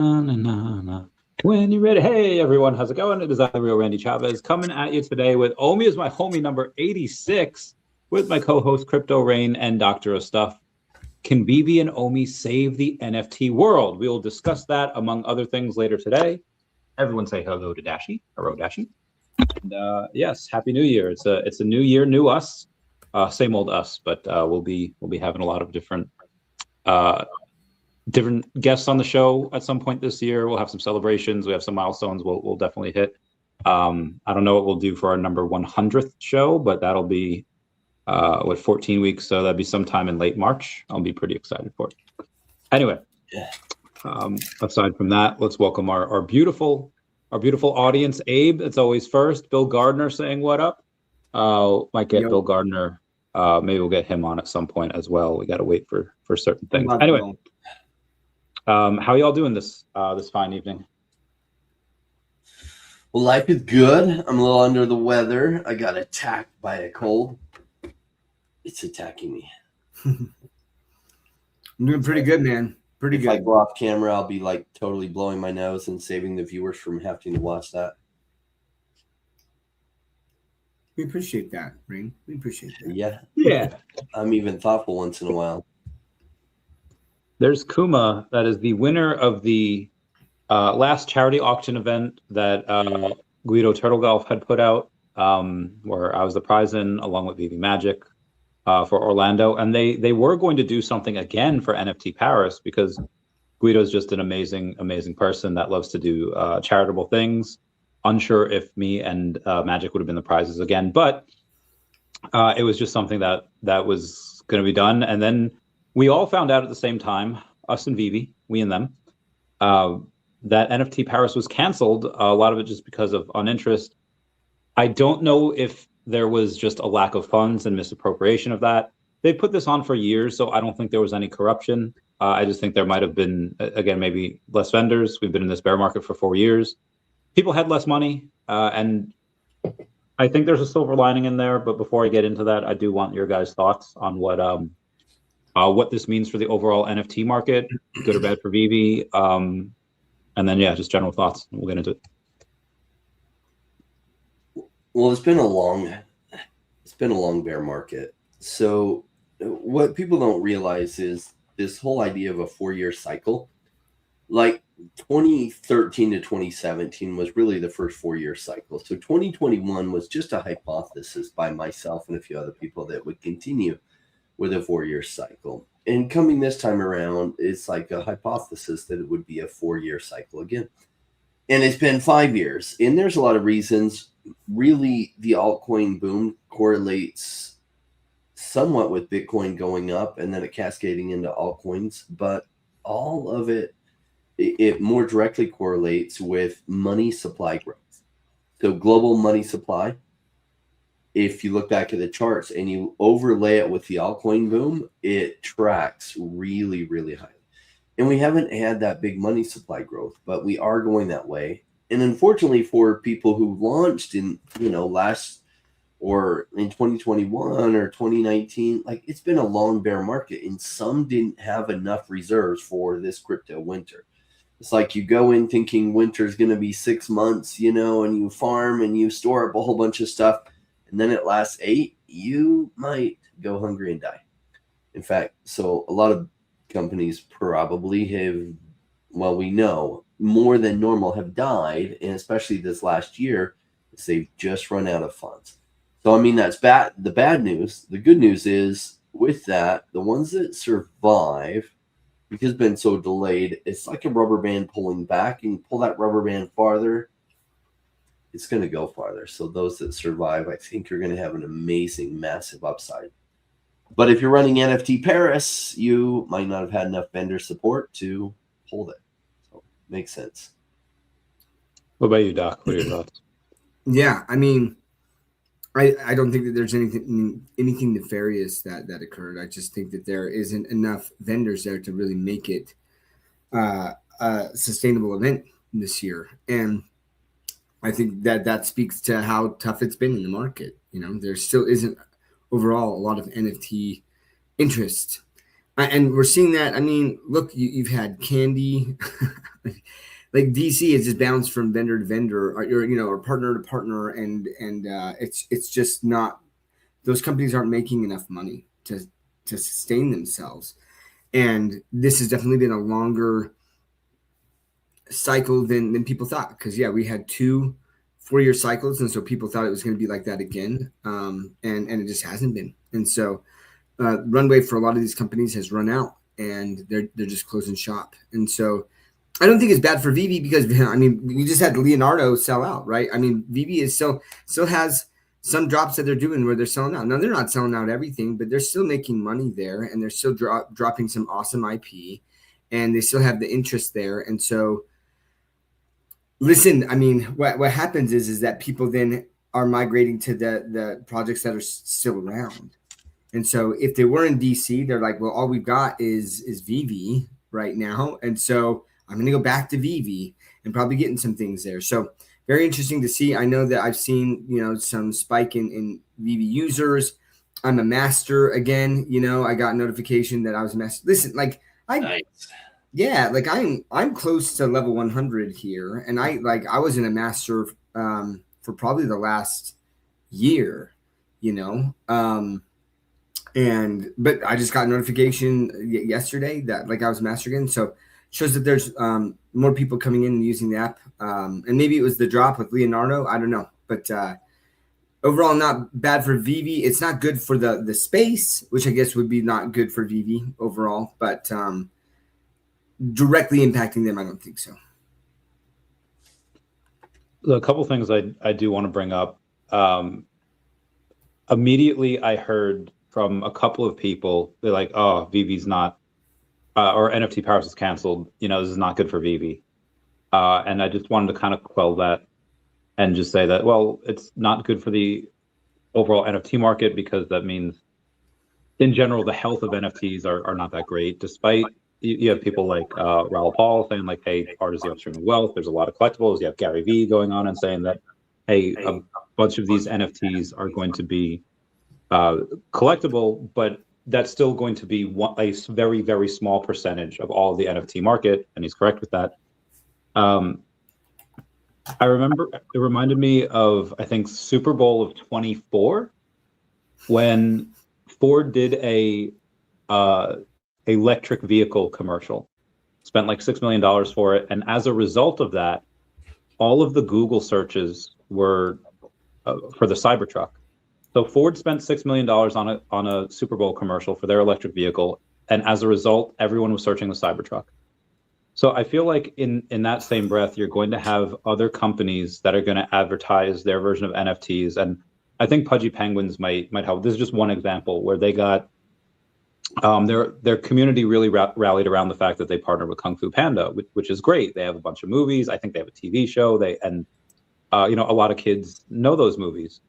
Na, na, na, na. When you're ready. Hey, everyone. How's it going? It is the real Randy Chavez coming at you today with Omi is my homie number 86 with my co-host Crypto Rain and Doctor of Stuff. Can VeVe and Omi save the NFT world? We will discuss that among other things later today. Everyone say hello to Dashi. Hello, Dashi. And yes, Happy New Year. It's a new year, new us. Same old us, but we'll be having a lot of different guests on the show at some point this year. We'll have some celebrations. We have some milestones we'll definitely hit. I don't know what we'll do for our number 100th show, but that'll be 14 weeks. So that'd be sometime in late March. I'll be pretty excited for it. Anyway, aside from that, let's welcome our beautiful audience. Abe, it's always first. Bill Gardner saying what up. Might get Bill Gardner. Maybe we'll get him on at some point as well. We got to wait for certain things. Anyway. How y'all doing this fine evening? Well, life is good. I'm a little under the weather. I got attacked by a cold. It's attacking me. I'm doing pretty good, man. Pretty good. If I go off camera, I'll be like totally blowing my nose and saving the viewers from having to watch that. We appreciate that, Rain. We appreciate that. Yeah. I'm even thoughtful once in a while. There's Kuma, that is the winner of the last charity auction event that Guido Turtle Golf had put out, where I was the prize in, along with VeVe Magic for Orlando. And they were going to do something again for NFT Paris because Guido's just an amazing, amazing person that loves to do charitable things. Unsure if me and Magic would have been the prizes again, but it was just something that was going to be done. And then we all found out at the same time, us and VeVe, we and them, that NFT Paris was canceled. A lot of it just because of uninterest. I don't know if there was just a lack of funds and misappropriation of that. They put this on for years, so I don't think there was any corruption. I just think there might have been, again, maybe less vendors. We've been in this bear market for 4 years. People had less money, and I think there's a silver lining in there. But before I get into that, I do want your guys' thoughts on what this means for the overall NFT market, good or bad for VeVe, and then just general thoughts. We'll get into it. Well, it's been a long bear market. So what people don't realize is this whole idea of a 4-year cycle. Like 2013 to 2017 was really the first 4-year cycle. So 2021 was just a hypothesis by myself and a few other people that would continue with a 4-year cycle. And coming this time around, it's like a hypothesis that it would be a 4-year cycle again. And it's been 5 years. And there's a lot of reasons. Really, the altcoin boom correlates somewhat with Bitcoin going up and then it cascading into altcoins. But all of it more directly correlates with money supply growth. So global money supply, if you look back at the charts and you overlay it with the altcoin boom, it tracks really, really high. And we haven't had that big money supply growth, but we are going that way. And unfortunately for people who launched in, last or in 2021 or 2019, like it's been a long bear market and some didn't have enough reserves for this crypto winter. It's like you go in thinking winter is going to be 6 months, and you farm and you store up a whole bunch of stuff. And then it lasts 8, you might go hungry and die. In fact, so a lot of companies probably have, well, we know more than normal have died. And especially this last year, they've just run out of funds. So, I mean, that's bad. The bad news, the good news is with that, the ones that survive, because it's been so delayed, it's like a rubber band pulling back. And you pull that rubber band farther, it's going to go farther. So those that survive, I think you're going to have an amazing, massive upside. But if you're running NFT Paris, you might not have had enough vendor support to hold it. So makes sense. What about you, Doc? What are your thoughts? Yeah, I mean, I don't think that there's anything nefarious that occurred. I just think that there isn't enough vendors there to really make it a sustainable event this year. And I think that speaks to how tough it's been in the market. There still isn't overall a lot of NFT interest. And we're seeing that. I mean, look, you've had candy. Like DC has just bounced from vendor to vendor, or partner to partner, and it's just not. Those companies aren't making enough money to sustain themselves, and this has definitely been a longer cycle than people thought. Because we had 2 4-year cycles, and so people thought it was going to be like that again, and it just hasn't been. And so runway for a lot of these companies has run out, and they're just closing shop. And so I don't think it's bad for VeVe because we just had Leonardo sell out, right? I mean, VeVe is still has some drops that they're doing where they're selling out. Now they're not selling out everything, but they're still making money there, and they're still dropping some awesome IP, and they still have the interest there. And so, listen, I mean, what happens is that people then are migrating to the projects that are still around. And so if they were in DC, they're like, well, all we've got is VeVe right now. And so I'm going to go back to VeVe and probably getting some things there. So very interesting to see. I know that I've seen, some spike in VeVe users. I'm a master again. I got a notification that I was a master. Listen, like Nice. Yeah, like I'm close to level 100 here. And I was in a master for probably the last year, but I just got a notification yesterday that I was master again. So shows that there's more people coming in and using the app. And maybe it was the drop with Leonardo. I don't know. But overall, not bad for VeVe. It's not good for the space, which I guess would be not good for VeVe overall. But directly impacting them, I don't think so. A couple things I do want to bring up. Immediately, I heard from a couple of people, they're like, oh, VeVe's not, or NFT Paris is canceled. This is not good for VeVe. And I just wanted to kind of quell that and just say that, well, it's not good for the overall NFT market because that means, in general, the health of NFTs are not that great. Despite, you have people like Raoul Paul saying like, hey, art is the upstream of wealth. There's a lot of collectibles. You have Gary Vee going on and saying that, hey, a bunch of these NFTs are going to be collectible, but that's still going to be a very, very small percentage of all of the NFT market, and he's correct with that. I remember it reminded me of, I think, Super Bowl of 24, when Ford did a electric vehicle commercial, spent like $6 million for it, and as a result of that, all of the Google searches were for the Cybertruck. So Ford spent $6 million on a Super Bowl commercial for their electric vehicle, and as a result, everyone was searching the Cybertruck. So I feel like in that same breath, you're going to have other companies that are going to advertise their version of NFTs, and I think Pudgy Penguins might help. This is just one example where they got their community really rallied around the fact that they partnered with Kung Fu Panda, which is great. They have a bunch of movies. I think they have a TV show. A lot of kids know those movies.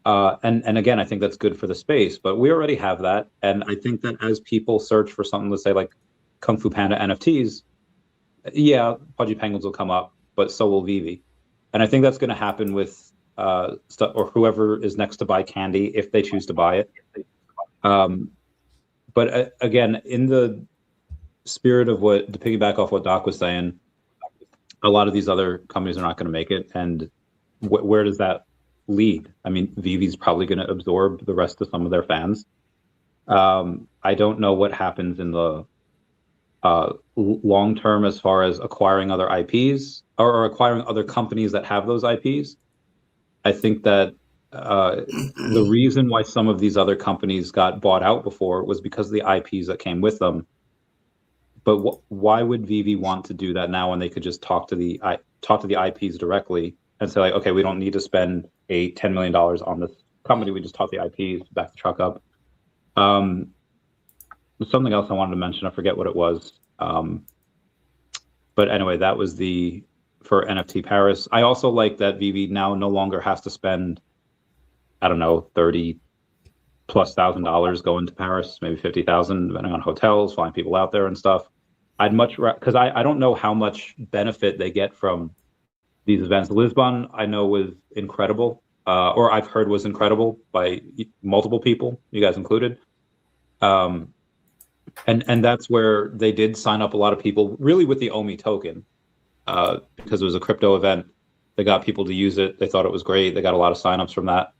And again, I think that's good for the space, but we already have that. And I think that as people search for something, let's say like Kung Fu Panda NFTs, Pudgy Penguins will come up, but so will VeVe. And I think that's going to happen with stuff, or whoever is next to buy candy, if they choose to buy it. But again, in the spirit of to piggyback off what Doc was saying, a lot of these other companies are not going to make it. And where does that lead? I mean, VeVe's probably going to absorb the rest of some of their fans. I don't know what happens in the long term as far as acquiring other IPs or acquiring other companies that have those IPs. I think that the reason why some of these other companies got bought out before was because of the IPs that came with them. But why would VeVe want to do that now when they could just talk to the IPs directly and say, like, okay, we don't need to spend $10 million on this company. We just talk the IPs, back the truck up. Something else I wanted to mention, I forget what it was. But anyway, that was for NFT Paris. I also like that VeVe now no longer has to spend, I don't know, $30,000+ going to Paris, maybe 50,000, depending on hotels, flying people out there and stuff. I'd because I don't know how much benefit they get from these events. Lisbon, I know, was incredible, or I've heard was incredible by multiple people, you guys included. And that's where they did sign up a lot of people, really with the OMI token, because it was a crypto event. They got people to use it. They thought it was great. They got a lot of signups from that.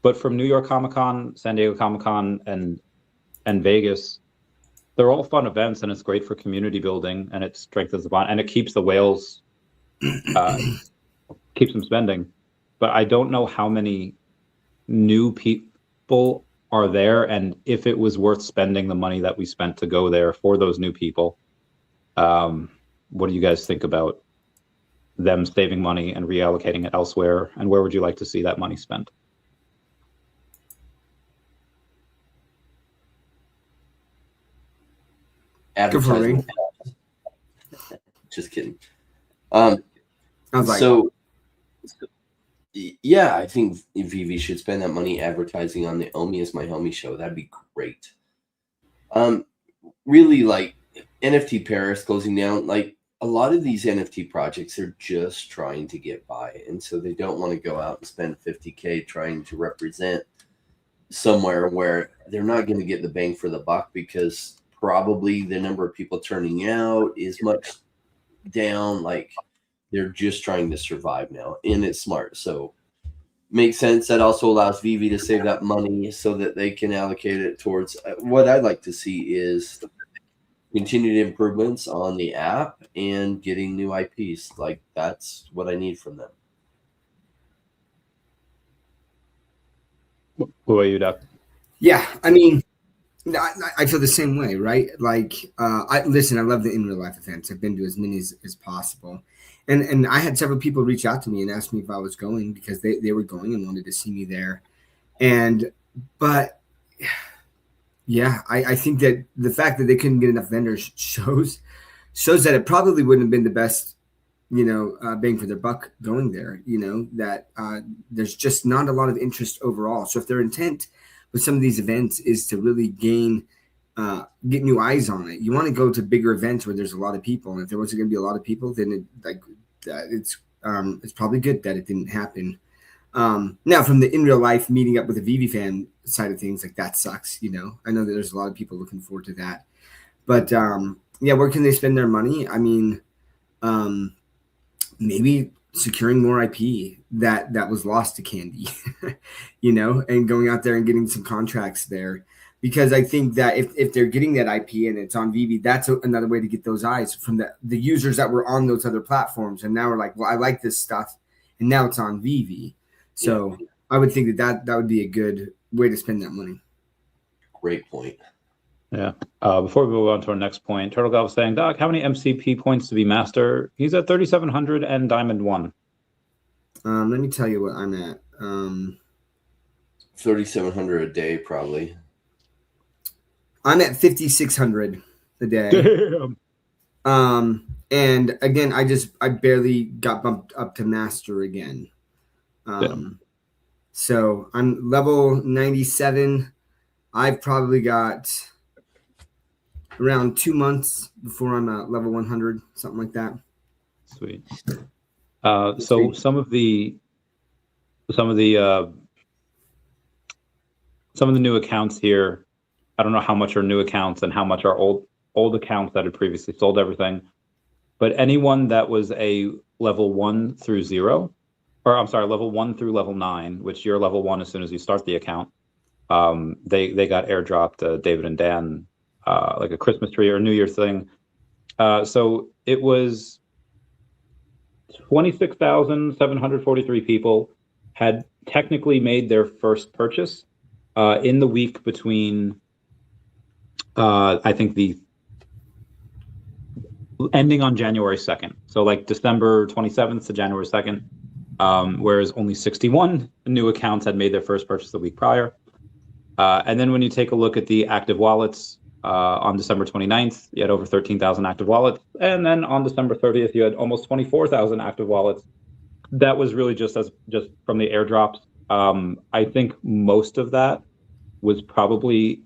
But from New York Comic Con, San Diego Comic Con, and Vegas, they're all fun events, and it's great for community building, and it strengthens the bond, and it keeps the whales, keeps them spending. But I don't know how many new people are there, and if it was worth spending the money that we spent to go there for those new people. What do you guys think about them saving money and reallocating it elsewhere, and where would you like to see that money spent? Advertising. Just kidding. Yeah, I think VeVe should spend that money advertising on the Omi is My Homie show. That'd be great. Really, like NFT Paris closing down, like a lot of these NFT projects are just trying to get by. And so they don't want to go out and spend $50K trying to represent somewhere where they're not going to get the bang for the buck, because probably the number of people turning out is much down. Like they're just trying to survive now, and it's smart. So makes sense. That also allows VeVe to save that money so that they can allocate it towards what I'd like to see is continued improvements on the app and getting new IPs. Like that's what I need from them. What about you, Doc? Yeah, I mean, I feel the same way, right? Like, I love the in real life events. I've been to as many as possible. And I had several people reach out to me and ask me if I was going, because they were going and wanted to see me there. But yeah, I think that the fact that they couldn't get enough vendors shows that it probably wouldn't have been the best, bang for their buck going there, that there's just not a lot of interest overall. So if their intent with some of these events is to really get new eyes on it, you want to go to bigger events where there's a lot of people. And if there wasn't going to be a lot of people, then it's probably good that it didn't happen. Now, from the in real life meeting up with a VeVe fan side of things, like that sucks. I know that there's a lot of people looking forward to that. But yeah, where can they spend their money? I mean, maybe securing more IP that was lost to Candy, and going out there and getting some contracts there. Because I think that if they're getting that IP and it's on VeVe, that's another way to get those eyes from the users that were on those other platforms. And now we're like, well, I like this stuff. And now it's on VeVe. So yeah. I would think that would be a good way to spend that money. Great point. Yeah. Before we move on to our next point, Turtle God was saying, Doc, how many MCP points to be master? He's at 3,700 and Diamond 1. Let me tell you what I'm at. 3,700 a day, probably. I'm at 5,600 a day. Damn. And again, I barely got bumped up to master again. So I'm level 97. I've probably got around 2 months before I'm at level 100, something like that. Sweet. So some of the new accounts here, I don't know how much are new accounts and how much are old accounts that had previously sold everything, but anyone that was a level 1 through 0, or I'm sorry, level 1 through level 9, which you're level 1 as soon as you start the account, they got airdropped David and Dan like a Christmas tree or New Year's thing. So it was 26,743 people had technically made their first purchase in the week between I think the ending on January 2nd. So like December 27th to January 2nd, whereas only 61 new accounts had made their first purchase the week prior. And then when you take a look at the active wallets, on December 29th, you had over 13,000 active wallets. And then on December 30th, you had almost 24,000 active wallets. That was really just from the airdrops. I think most of that was probably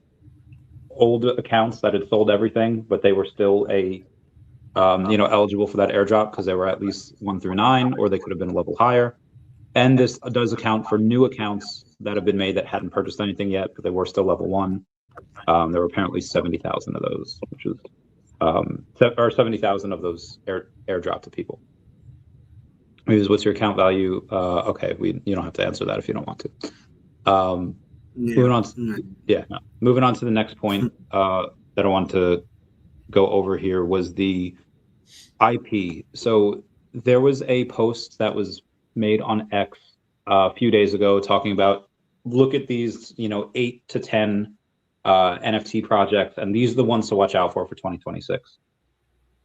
old accounts that had sold everything, but they were still eligible for that airdrop because they were at least 1 through 9, or they could have been a level higher. And this does account for new accounts that have been made that hadn't purchased anything yet, but they were still level 1. There were apparently 70,000 of those, which is or 70,000 of those airdrop to people. What's your account value? Okay, you don't have to answer that if you don't want to. Moving on. Moving on to the next point that I want to go over here was the IP. So there was a post that was made on X a few days ago talking about, look at these, 8 to 10 NFT projects, and these are the ones to watch out for 2026.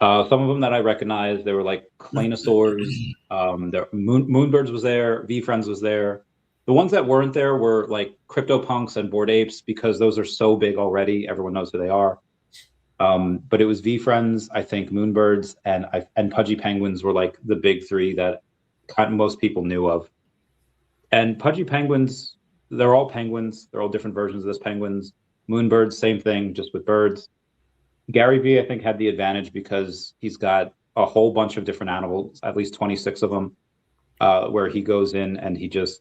Some of them that I recognize, they were like Claynosaurs, Moonbirds was there, VeFriends was there. The ones that weren't there were like CryptoPunks and Bored Apes, because those are so big already, everyone knows who they are. But it was VeFriends, I think Moonbirds, and Pudgy Penguins were like the big three that most people knew of. And Pudgy Penguins, they're all penguins. They're all different versions of this penguins. Moonbirds, same thing, just with birds. Gary Vee, I think, had the advantage because he's got a whole bunch of different animals, at least 26 of them, where he goes in and he just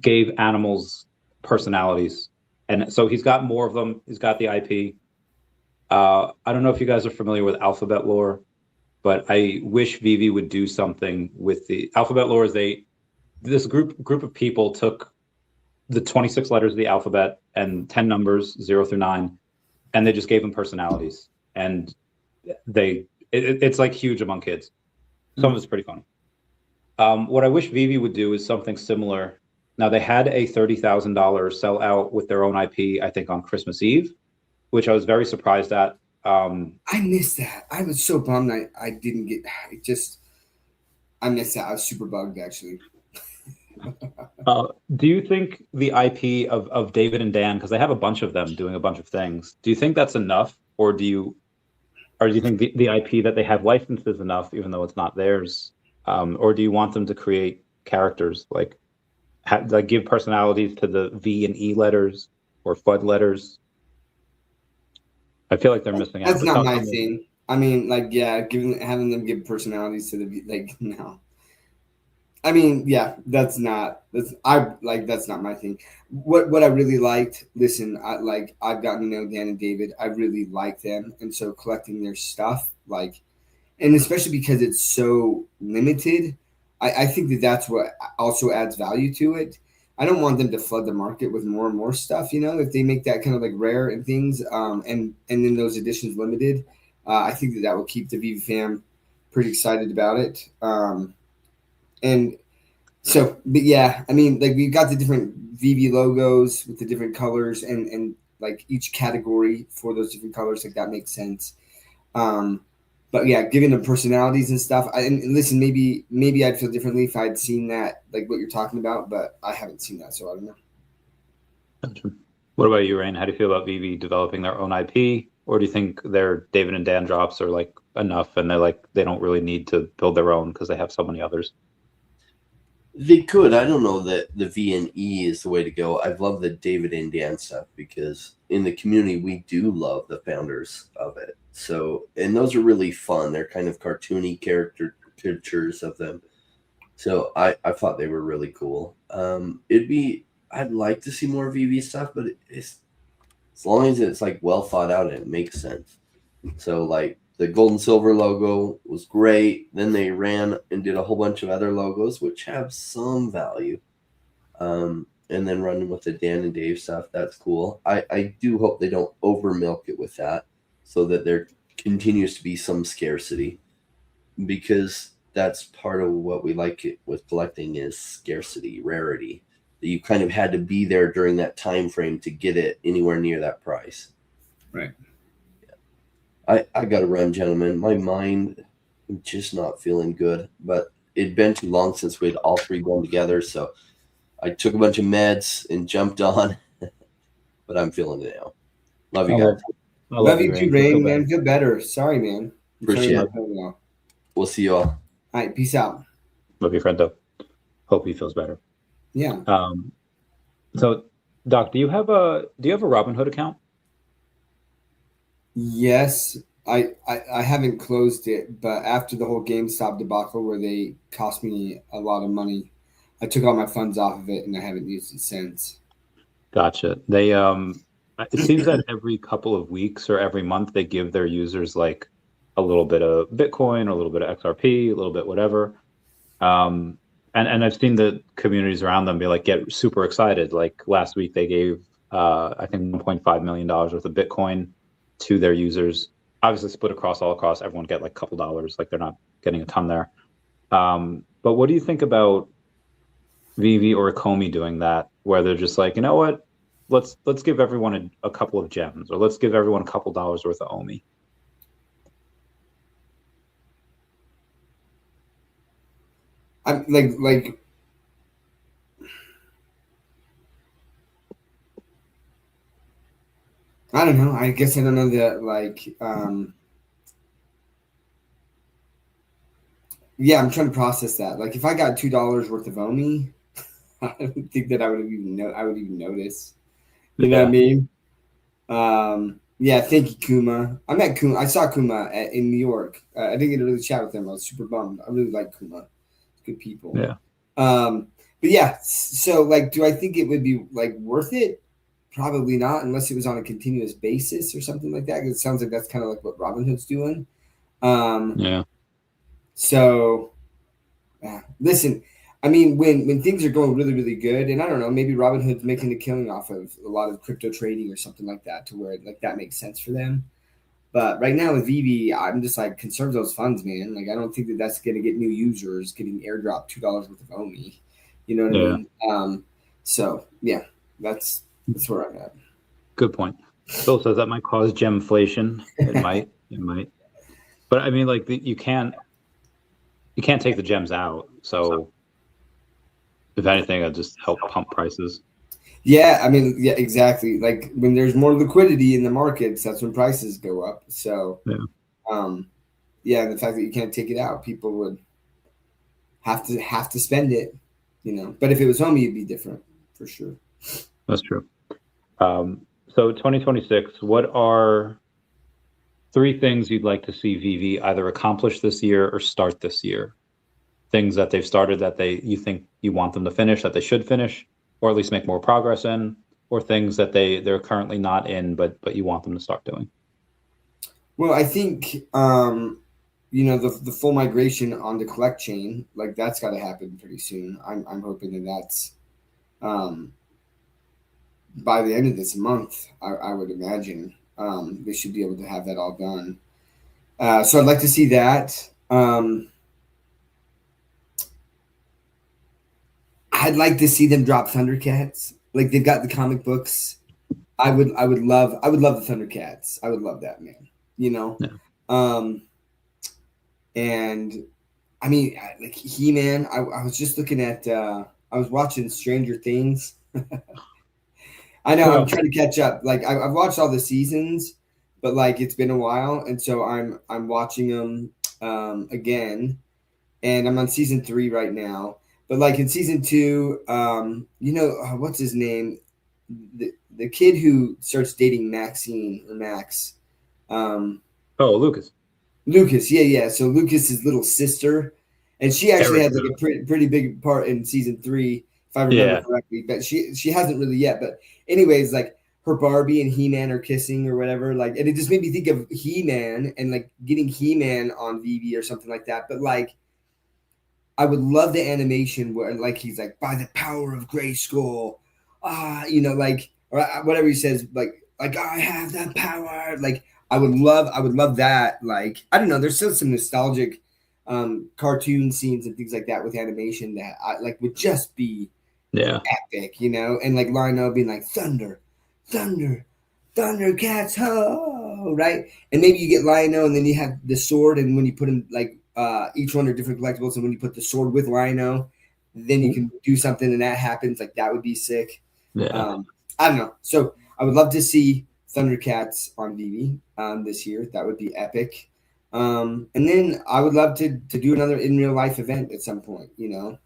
gave animals personalities. And so he's got more of them. He's got the IP. I don't know if you guys are familiar with alphabet lore, but I wish VeVe would do something with the alphabet lore. This group of people took the 26 letters of the alphabet and 10 numbers, 0 through 9, and they just gave them personalities. And it's like huge among kids. Some of it's pretty funny. What I wish VeVe would do is something similar. Now, they had a $30,000 sellout with their own IP, I think, on Christmas Eve, which I was very surprised at. I missed that. I was so bummed I didn't get I missed that. I was super bugged, actually. Do you think the IP of David and Dan, because they have a bunch of them doing a bunch of things, do you think that's enough, or do you think the IP that they have licensed is enough, even though it's not theirs, or do you want them to create characters, like give personalities to the V and E letters or FUD letters? I feel like they're missing out. That's not my thing. I mean, having them give personalities to the no. I mean, yeah, that's not my thing. What I really liked, I've gotten to know Dan and David. I really like them, and so collecting their stuff, and especially because it's so limited, I think that's what also adds value to it. I don't want them to flood the market with more and more stuff. If they make that kind of rare and things, and then those editions limited, I think that will keep the VeVe fam pretty excited about it. And so, but yeah, I mean, we've got the different VeVe logos with the different colors and each category for those different colors, that makes sense. But yeah, giving them personalities and stuff. And listen, maybe I'd feel differently if I'd seen that, what you're talking about, but I haven't seen that, so I don't know. Gotcha. What about you, Rain? How do you feel about VeVe developing their own IP, or do you think their David and Dan drops are enough, and they don't really need to build their own because they have so many others? They could. I don't know that the V and E is the way to go. I've loved the David and Dan stuff because in the community, we do love the founders of it. So, and those are really fun. They're kind of cartoony character pictures of them. So I thought they were really cool. I'd like to see more VeVe stuff, but it's as long as it's well thought out and it makes sense. So the gold and silver logo was great. Then they ran and did a whole bunch of other logos, which have some value. And then running with the Dan and Dave stuff, that's cool. I do hope they don't over milk it with that so that there continues to be some scarcity, because that's part of what we like it with collecting is scarcity, rarity. You kind of had to be there during that time frame to get it anywhere near that price. Right. I got to run, gentlemen. My mind, I'm just not feeling good, but it'd been too long since we had all three gone together. So I took a bunch of meds and jumped on, but I'm feeling it now. Love you guys. Love you too, Rain, man. Feel better. Sorry, man. Appreciate it. We'll see you all. All right. Peace out. Love your friend, though. Hope he feels better. Yeah. So, Doc, do you have a Robinhood account? Yes, I haven't closed it, but after the whole GameStop debacle where they cost me a lot of money, I took all my funds off of it and I haven't used it since. Gotcha. They It seems that every couple of weeks or every month they give their users like a little bit of Bitcoin, or a little bit of XRP, a little bit whatever. And I've seen the communities around them be like get super excited. Like last week they gave I think $1.5 million worth of Bitcoin to their users. Obviously split all across, everyone get like a couple dollars, like they're not getting a ton there. But what do you think about VeVe or Comey doing that, where they're just like, you know what, let's give everyone a couple of gems, or let's give everyone a couple dollars worth of OMI? I'm like I don't know. I guess I don't know that yeah, I'm trying to process that. Like if I got $2 worth of OMI, I don't think that I would even notice. You know what I mean? Yeah, thank you, Kuma. I met Kuma. I saw Kuma in New York. I didn't get to really chat with him. I was super bummed. I really like Kuma. Good people. Yeah. But yeah, so like, do I think it would be like worth it? Probably not, unless it was on a continuous basis or something like that. Because it sounds like that's kind of like what Robinhood's doing. Yeah. So, listen, I mean, when things are going really, really good, and I don't know, maybe Robinhood's making a killing off of a lot of crypto trading or something like that, to where like that makes sense for them. But right now with VeVe, I'm just like, conserve those funds, man. Like I don't think that that's going to get new users getting airdropped $2 worth of OMI. You know what I mean? So yeah, that's where I'm at. Good point. Phil says that might cause gemflation. It might. But I mean, like you can't take the gems out. So if anything, it'll just help pump prices. Yeah, I mean, yeah, exactly. Like when there's more liquidity in the markets, that's when prices go up. So, yeah, and the fact that you can't take it out, people would have to spend it, you know. But if it was home, it'd be different for sure. That's true. So 2026, what are 3 things you'd like to see VeVe either accomplish this year or start this year? Things that they've started that you think you want them to finish, that they should finish, or at least make more progress in, or things that they're currently not in, but you want them to start doing? Well, I think the full migration on the collect chain, like that's got to happen pretty soon. I'm hoping that that's by the end of this month. I would imagine they should be able to have that all done. So I'd like to see that. I'd like to see them drop Thundercats. Like they've got the comic books. I would love the Thundercats. I would love that, man. You know? Yeah. And I mean, like He-Man, I was just looking at I was watching Stranger Things. I know I'm trying to catch up. Like I've watched all the seasons, but like it's been a while, and so I'm watching them again, and I'm on season 3 right now. But like in season 2, what's his name? The kid who starts dating Maxine or Max. Lucas. Lucas, yeah. So Lucas's little sister, and she actually has like a pretty big part in season 3, if I remember correctly. But she hasn't really yet. But anyways, like her Barbie and He-Man are kissing or whatever. Like, and it just made me think of He-Man and like getting He-Man on VeVe or something like that. But like, I would love the animation where like he's like, by the power of Grayskull, like, or whatever he says, like I have that power. Like I would love that. Like, I don't know, there's still some nostalgic cartoon scenes and things like that with animation that I like would just be epic, you know, and like Lionel being like thunder, Thundercats, ho, right? And maybe you get Lionel and then you have the sword, and when you put him like each one are different collectibles, and when you put the sword with Lionel, then you can do something and that happens. Like that would be sick. I don't know. So I would love to see Thundercats on VeVe this year. That would be epic. And then I would love to do another in real life event at some point, you know.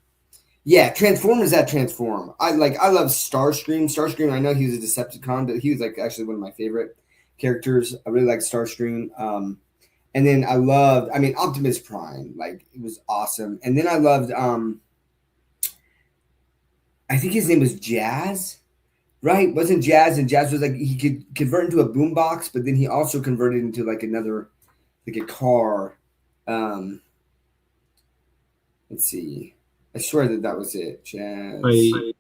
Yeah, Transformers at Transform. I love Starscream. Starscream, I know he was a Decepticon, but he was like actually one of my favorite characters. I really like Starscream. And then I loved, Optimus Prime. Like it was awesome. And then I loved I think his name was Jazz. Right, wasn't Jazz, and Jazz was like he could convert into a boombox, but then he also converted into like another, like a car. Let's see. I swear that was it. Jazz. I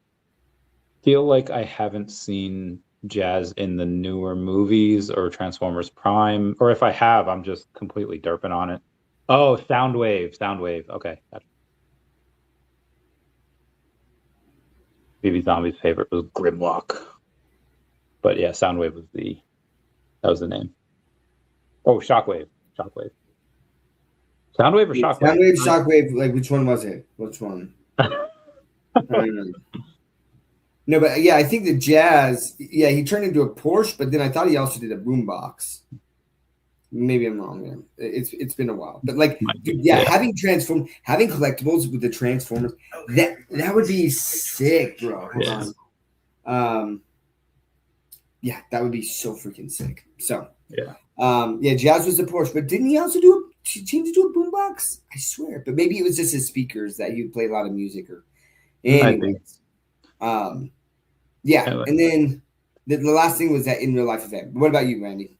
feel like I haven't seen Jazz in the newer movies or Transformers Prime, or if I have, I'm just completely derping on it. Oh, Soundwave. Okay. VeVe Zombie's favorite was Grimlock. But yeah, Soundwave was that was the name. Oh, Shockwave. Soundwave or Shockwave? Shockwave, like which one was it? Which one? No, but yeah, I think the Jazz, yeah, he turned into a Porsche, but then I thought he also did a boombox. Maybe I'm wrong there. It's been a while, but like, dude, yeah, having collectibles with the Transformers, that would be sick, bro. Yeah, that would be so freaking sick. So Jazz was the Porsche, but didn't he also change it to a boombox? I swear, but maybe it was just his speakers that you play a lot of music or. Anyways, and then the last thing was that in real life event. What about you, Randy?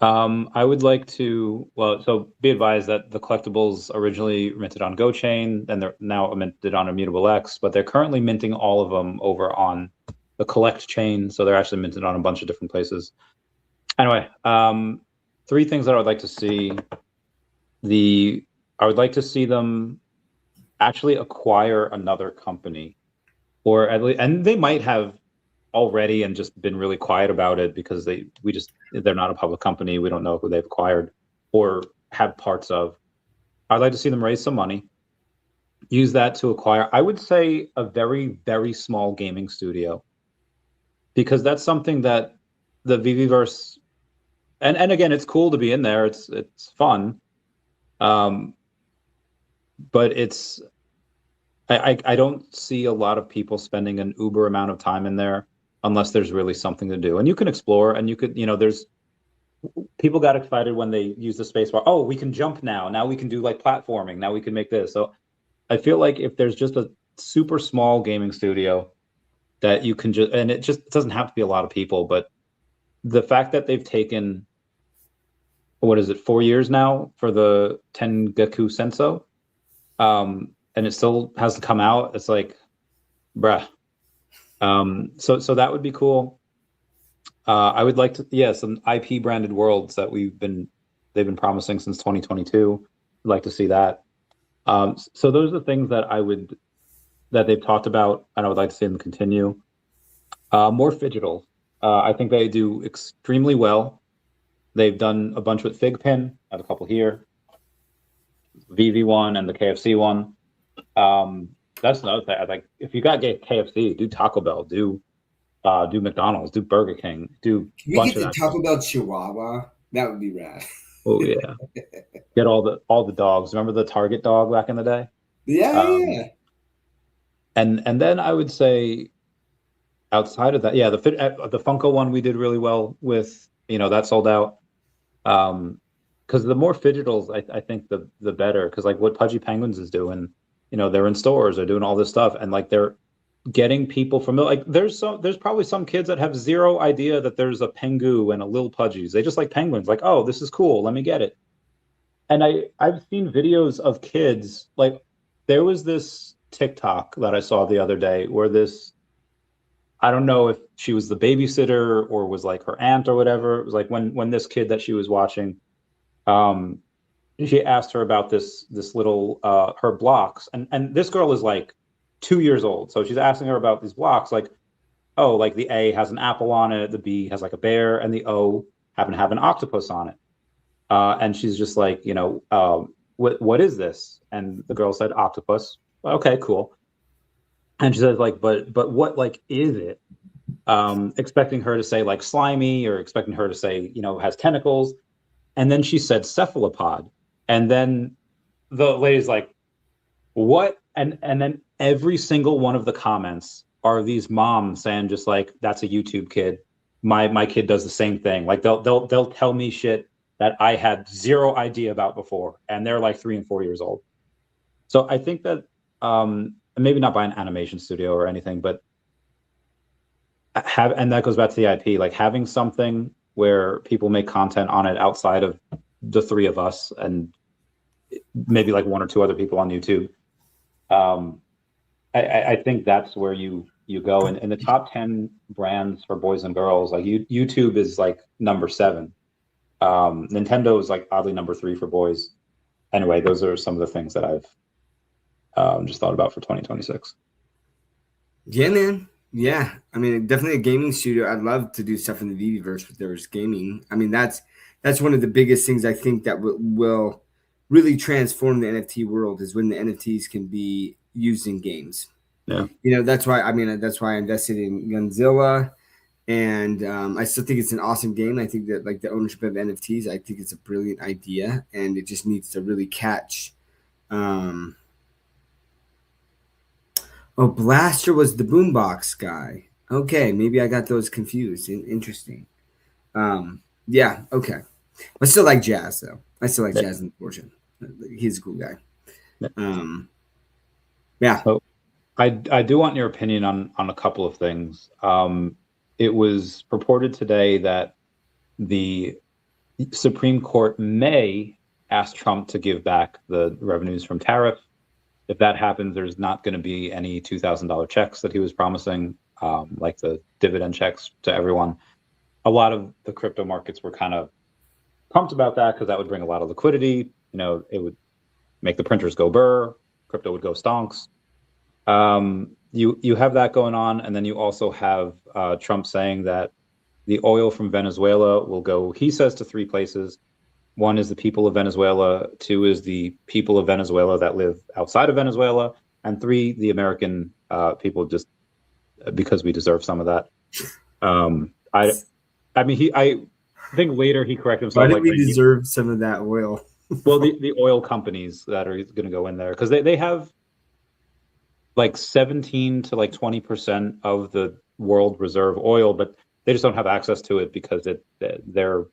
I would like to, so be advised that the collectibles originally minted on GoChain, and they're now minted on Immutable X, but they're currently minting all of them over on the Collect chain, so they're actually minted on a bunch of different places. Anyway, 3 things that I would like to see. I would like to see them actually acquire another company, or at least, and they might have already and just been really quiet about it because they're not a public company. We don't know who they've acquired or have parts of. I'd like to see them raise some money, use that to acquire, I would say, a very, very small gaming studio, because that's something that the VeVeverse, and again, it's cool to be in there. It's fun. But I don't see a lot of people spending an uber amount of time in there unless there's really something to do. And you can explore, and you could, there's people got excited when they use the space bar. Oh, we can jump now. Now we can do like platforming. Now we can make this. So I feel like if there's just a super small gaming studio that you can just, and it doesn't have to be a lot of people, but the fact that they've taken, 4 years now for the Tengaku Senso, and it still hasn't come out. It's like, bruh. So that would be cool. I would like to, some IP branded worlds that they've been promising since 2022. I'd like to see that. So those are the things that they've talked about, and I would like to see them continue. More Phygital. I think they do extremely well. They've done a bunch with Figpin. I have a couple here. VeVe one and the KFC one. That's another thing. Like, if you got KFC, do Taco Bell, do McDonald's, do Burger King, do. Can we get the Taco Bell Chihuahua? That would be rad. Oh yeah. Get all the dogs. Remember the Target dog back in the day? Yeah. And then I would say, outside of that, the Funko one we did really well with. That sold out. Because the more Phygitals, I think the better. Because like what Pudgy Penguins is doing, they're in stores, they're doing all this stuff, and like they're getting people familiar. Like there's probably some kids that have zero idea that there's a Pengu and a Lil Pudgies. They just like penguins. Like, oh, this is cool, let me get it. And I've seen videos of kids. Like, there was this TikTok that I saw the other day where this, I don't know if she was the babysitter or was like her aunt or whatever. It was like when this kid that she was watching, she asked her about this little her blocks, and this girl is like 2 years old, so she's asking her about these blocks, like, oh, like the A has an apple on it, the B has like a bear, and the O happen to have an octopus on it, and she's just like, what is this? And the girl said octopus. Okay, cool. And she says, like, but what, like, is it? Expecting her to say like slimy, or expecting her to say, has tentacles. And then she said cephalopod. And then the lady's like, what? And then every single one of the comments are these moms saying just like, that's a YouTube kid. My kid does the same thing. Like they'll tell me shit that I had zero idea about before. And they're like 3 and 4 years old. So I think that maybe not by an animation studio or anything, but and that goes back to the IP, like having something where people make content on it outside of the three of us and maybe like one or two other people on YouTube. I think that's where you go. And in the top 10 brands for boys and girls, like YouTube is like number 7. Nintendo is like oddly number 3 for boys. Anyway, those are some of the things that I've just thought about for 2026. Yeah, man. Yeah, I mean, definitely a gaming studio. I'd love to do stuff in the VeVeverse if there was gaming. I mean, that's one of the biggest things I think that will really transform the NFT world is when the NFTs can be used in games. Yeah, that's why I invested in Gunzilla, and I still think it's an awesome game. I think that like the ownership of NFTs, I think it's a brilliant idea, and it just needs to really catch. Oh, Blaster was the boombox guy. Okay, maybe I got those confused. Interesting. Yeah, okay. I still like Jazz, though. I still like Jazz in the portion. He's a cool guy. Yeah. So I do want your opinion on a couple of things. It was reported today that the Supreme Court may ask Trump to give back the revenues from tariff. If that happens, there's not going to be any $2,000 checks that he was promising, like the dividend checks to everyone. A lot of the crypto markets were kind of pumped about that because that would bring a lot of liquidity. It would make the printers go burr. Crypto would go stonks. You have that going on, and then you also have Trump saying that the oil from Venezuela will go, he says, to 3 places. 1 is the people of Venezuela, 2 is the people of Venezuela that live outside of Venezuela, and 3, the American people, just because we deserve some of that. I think later he corrected himself. Why do we deserve some of that oil? Well, the oil companies that are going to go in there, because they have like 17 to like 20% of the world reserve oil, but they just don't have access to it because they're,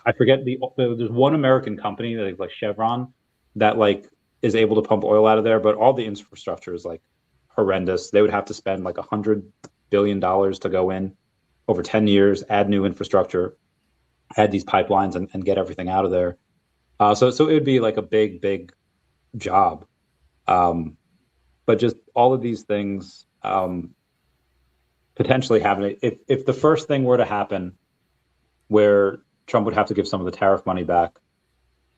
I forget, there's one American company that is like Chevron that like is able to pump oil out of there, but all the infrastructure is like horrendous. They would have to spend like $100 billion to go in over 10 years, add new infrastructure, add these pipelines and get everything out of there. So it would be like a big job. But just all of these things potentially happening. If the first thing were to happen where Trump would have to give some of the tariff money back,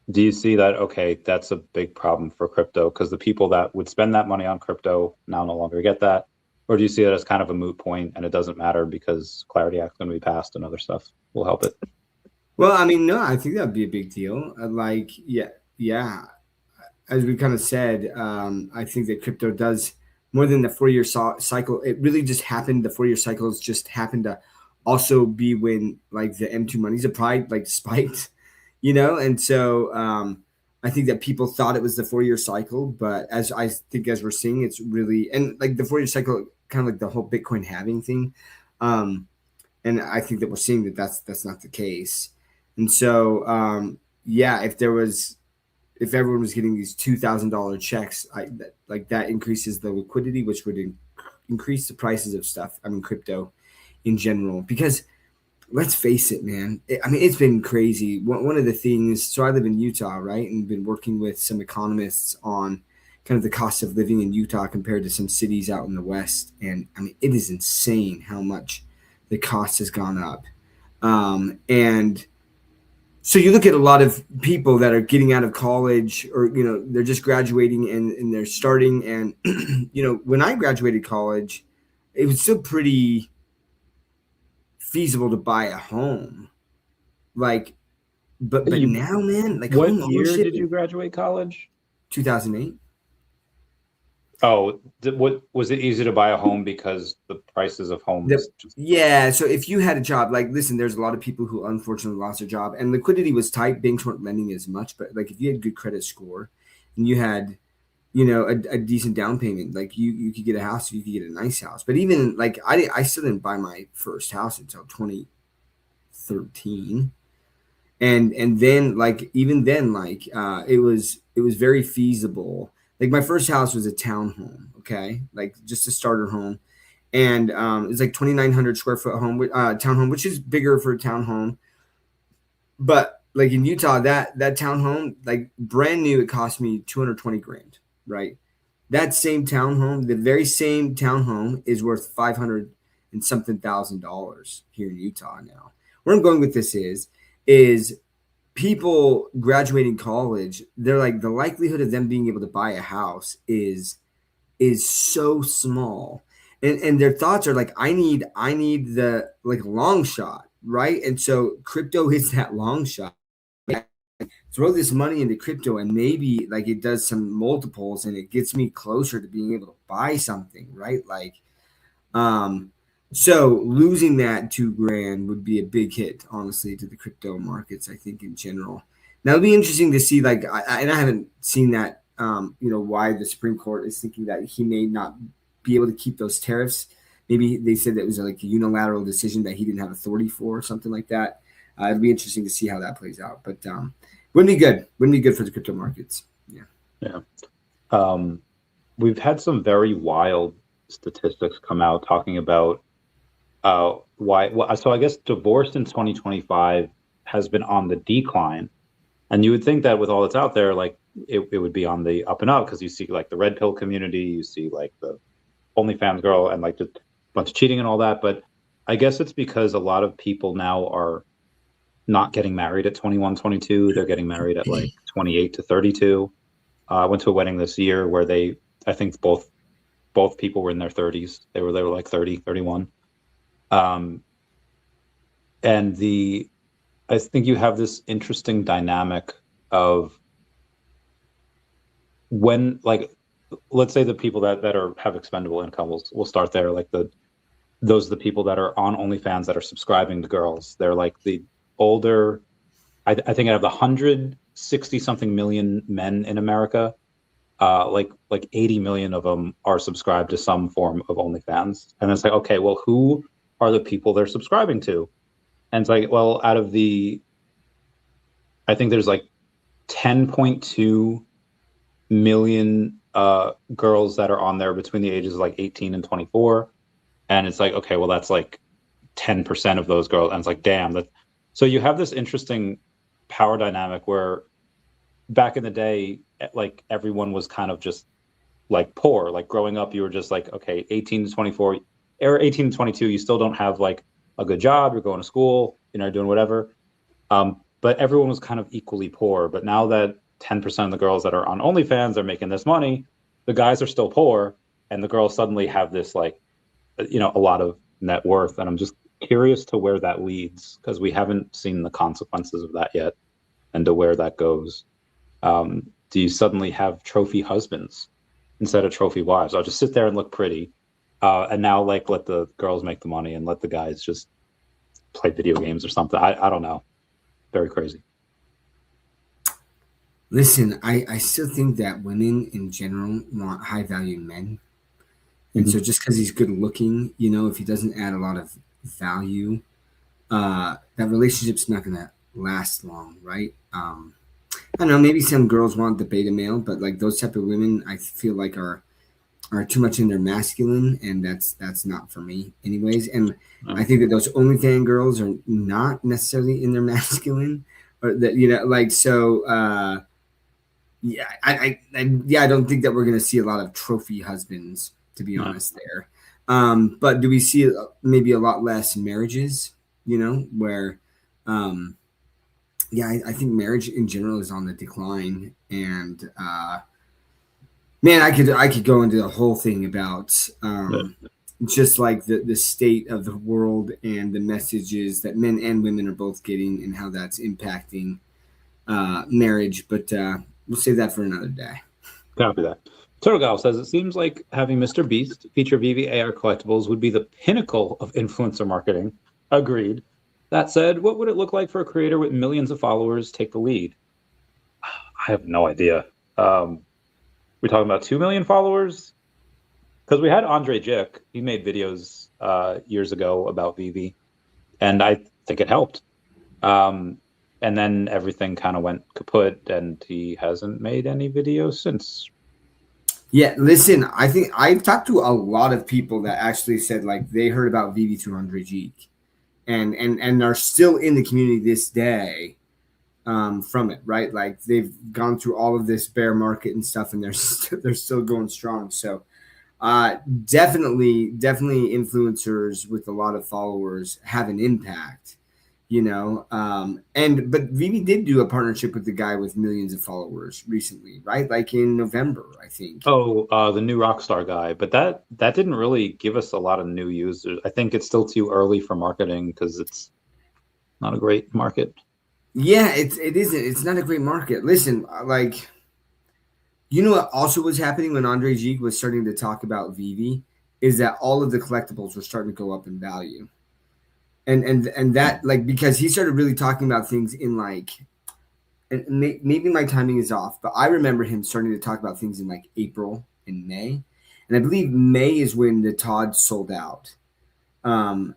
do you see that, okay, that's a big problem for crypto because the people that would spend that money on crypto now no longer get that? Or do you see that as kind of a moot point and it doesn't matter because Clarity Act is going to be passed and other stuff will help it? Well, I mean, no, I think that'd be a big deal. Yeah. As we kind of said, I think that crypto does more than the 4-year cycle. It really just happened. The 4-year cycles just happened to also be when like the M2 money supply like spiked, and so I think that people thought it was the 4-year cycle, but as we're seeing, it's really, and like the 4-year cycle, kind of like the whole Bitcoin halving thing, and I think that we're seeing that that's not the case. And so if everyone was getting these $2,000 checks, that increases the liquidity, which would increase the prices of stuff. I mean, crypto in general, because let's face it, man. It's been crazy. One of the things, so I live in Utah, right? And been working with some economists on kind of the cost of living in Utah compared to some cities out in the West. And it is insane how much the cost has gone up. And so you look at a lot of people that are getting out of college or, they're just graduating and they're starting. And, when I graduated college, it was still pretty feasible to buy a home. But now, man, like what year did you graduate college? 2008. Oh, what was it easy to buy a home because the prices of homes? Yeah. So if you had a job, like, listen, there's a lot of people who unfortunately lost their job and liquidity was tight. Banks weren't lending as much, but like if you had good credit score and you had, a decent down payment, like you could get a house, you could get a nice house. But even like I still didn't buy my first house until 2013. And then like even then like it was very feasible. Like my first house was a townhome, okay, like just a starter home, and it's like 2,900 square foot home, townhome, which is bigger for a townhome. But like in Utah, that townhome, like brand new, it cost me 220 grand, right? That same townhome, the very same townhome, is worth 500 and something $1,000 here in Utah now. Where I'm going with this is people graduating college, they're like, the likelihood of them being able to buy a house is so small. And their thoughts are like, I need the like long shot, right? And so crypto is that long shot. Throw this money into crypto and maybe like it does some multiples and it gets me closer to being able to buy something, right? Like, so losing that 2 grand would be a big hit, honestly, to the crypto markets, I think, in general. Now it'll be interesting to see, like, and I haven't seen that, why the Supreme Court is thinking that he may not be able to keep those tariffs. Maybe they said that it was like a unilateral decision that he didn't have authority for or something like that. It'll be interesting to see how that plays out, but wouldn't be good. Wouldn't be good for the crypto markets. Yeah. We've had some very wild statistics come out talking about why. So I guess divorce in 2025 has been on the decline, and you would think that with all that's out there, like it would be on the up and up, because you see like the red pill community, you see like the OnlyFans girl, and like just a bunch of cheating and all that. But I guess it's because a lot of people now are not getting married at 21, 22. They're getting married at like 28 to 32. I went to a wedding this year where I think both people were in their 30s. They were like 30, 31. And I think you have this interesting dynamic of when, like, let's say the people that have expendable income, we'll start there. Like those are the people that are on OnlyFans that are subscribing to girls. They're like the older, I think out of the 160 something million men in America, like 80 million of them are subscribed to some form of OnlyFans. And it's like, okay, well, who are the people they're subscribing to? And it's like, well, out of I think there's like 10.2 million girls that are on there between the ages of like 18 and 24. And it's like, okay, well, that's like 10% of those girls. And it's like, damn. So you have this interesting power dynamic where back in the day, like everyone was kind of just like poor. Like growing up, you were just like, okay, 18 to 24 or 18 to 22, you still don't have like a good job. You're going to school, doing whatever. But everyone was kind of equally poor. But now that 10% of the girls that are on OnlyFans are making this money, the guys are still poor, and the girls suddenly have this like, a lot of net worth. And I'm just curious to where that leads, because we haven't seen the consequences of that yet and to where that goes. Do you suddenly have trophy husbands instead of trophy wives? I'll just sit there and look pretty. And now like let the girls make the money and let the guys just play video games or something. I don't know. Very crazy. Listen, I still think that women in general want high value men. And so just because he's good looking, if he doesn't add a lot of value, that relationship's not going to last long, right? I don't know, maybe some girls want the beta male, but like those type of women, I feel like are too much in their masculine, and that's not for me anyways. And I think that those OnlyFans girls are not necessarily in their masculine, or that, so I don't think that we're going to see a lot of trophy husbands, to be honest there. But do we see maybe a lot less marriages, where, I think marriage in general is on the decline. And, man, I could go into the whole thing about just like the state of the world and the messages that men and women are both getting and how that's impacting marriage. But we'll save that for another day. Copy that. Turtle says, it seems like having Mr. Beast feature VeVe AR collectibles would be the pinnacle of influencer marketing. Agreed. That said, what would it look like for a creator with millions of followers take the lead? I have no idea. We're talking about 2 million followers? Because we had Andre Jick. He made videos years ago about VeVe, and I think it helped. And then everything kind of went kaput, and he hasn't made any videos since. Yeah, listen, I think I've talked to a lot of people that actually said like they heard about VeVe through Andre Geek and are still in the community this day from it, right? Like they've gone through all of this bear market and stuff, and they're still going strong. So definitely influencers with a lot of followers have an impact, you know. But VeVe did do a partnership with the guy with millions of followers recently, right? Like in November, I think. Oh, the new Rockstar guy, but that didn't really give us a lot of new users. I think it's still too early for marketing because it's not a great market. Yeah, it isn't. It's not a great market. Listen, like, you know what also was happening when Andre Geek was starting to talk about VeVe is that all of the collectibles were starting to go up in value. And that, like, because he started really talking about things in like, and maybe my timing is off, but I remember him starting to talk about things in like April and May. And I believe May is when the Todd sold out from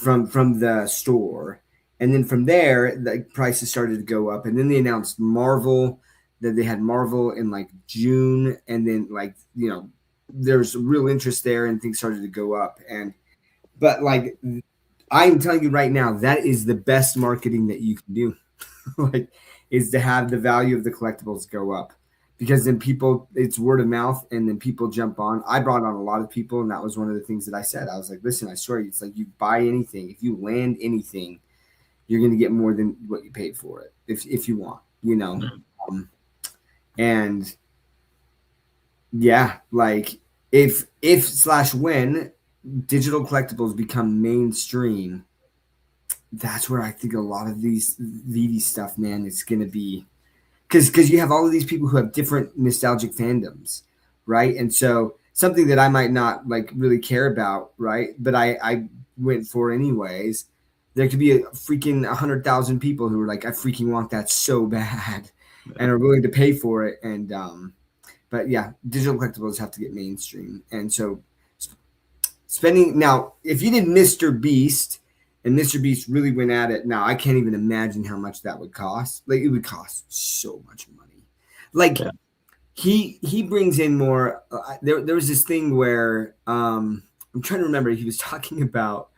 the store. And then from there, the prices started to go up. And then they announced Marvel, that they had Marvel in like June. And then, like, you know, there's real interest there and things started to go up. But like, I'm telling you right now, that is the best marketing that you can do. Like, is to have the value of the collectibles go up, because then people, it's word of mouth, and then people jump on. I brought on a lot of people, and that was one of the things that I said. I was like, listen, I swear, it's like you buy anything, if you land anything, you're going to get more than what you paid for it, if you want, you know. And yeah, like if / when digital collectibles become mainstream, that's where I think a lot of these VeVe stuff, man, it's going to be, because you have all of these people who have different nostalgic fandoms, right? And so something that I might not like really care about, right, but I went for anyways. There could be a freaking 100,000 people who are like, I freaking want that so bad, and are willing to pay for it. And but yeah, digital collectibles have to get mainstream. And so spending now, if you did Mr. Beast and Mr. Beast really went at it, now I can't even imagine how much that would cost. Like, it would cost so much money. Like, yeah. He brings in more. There was this thing where I'm trying to remember. He was talking about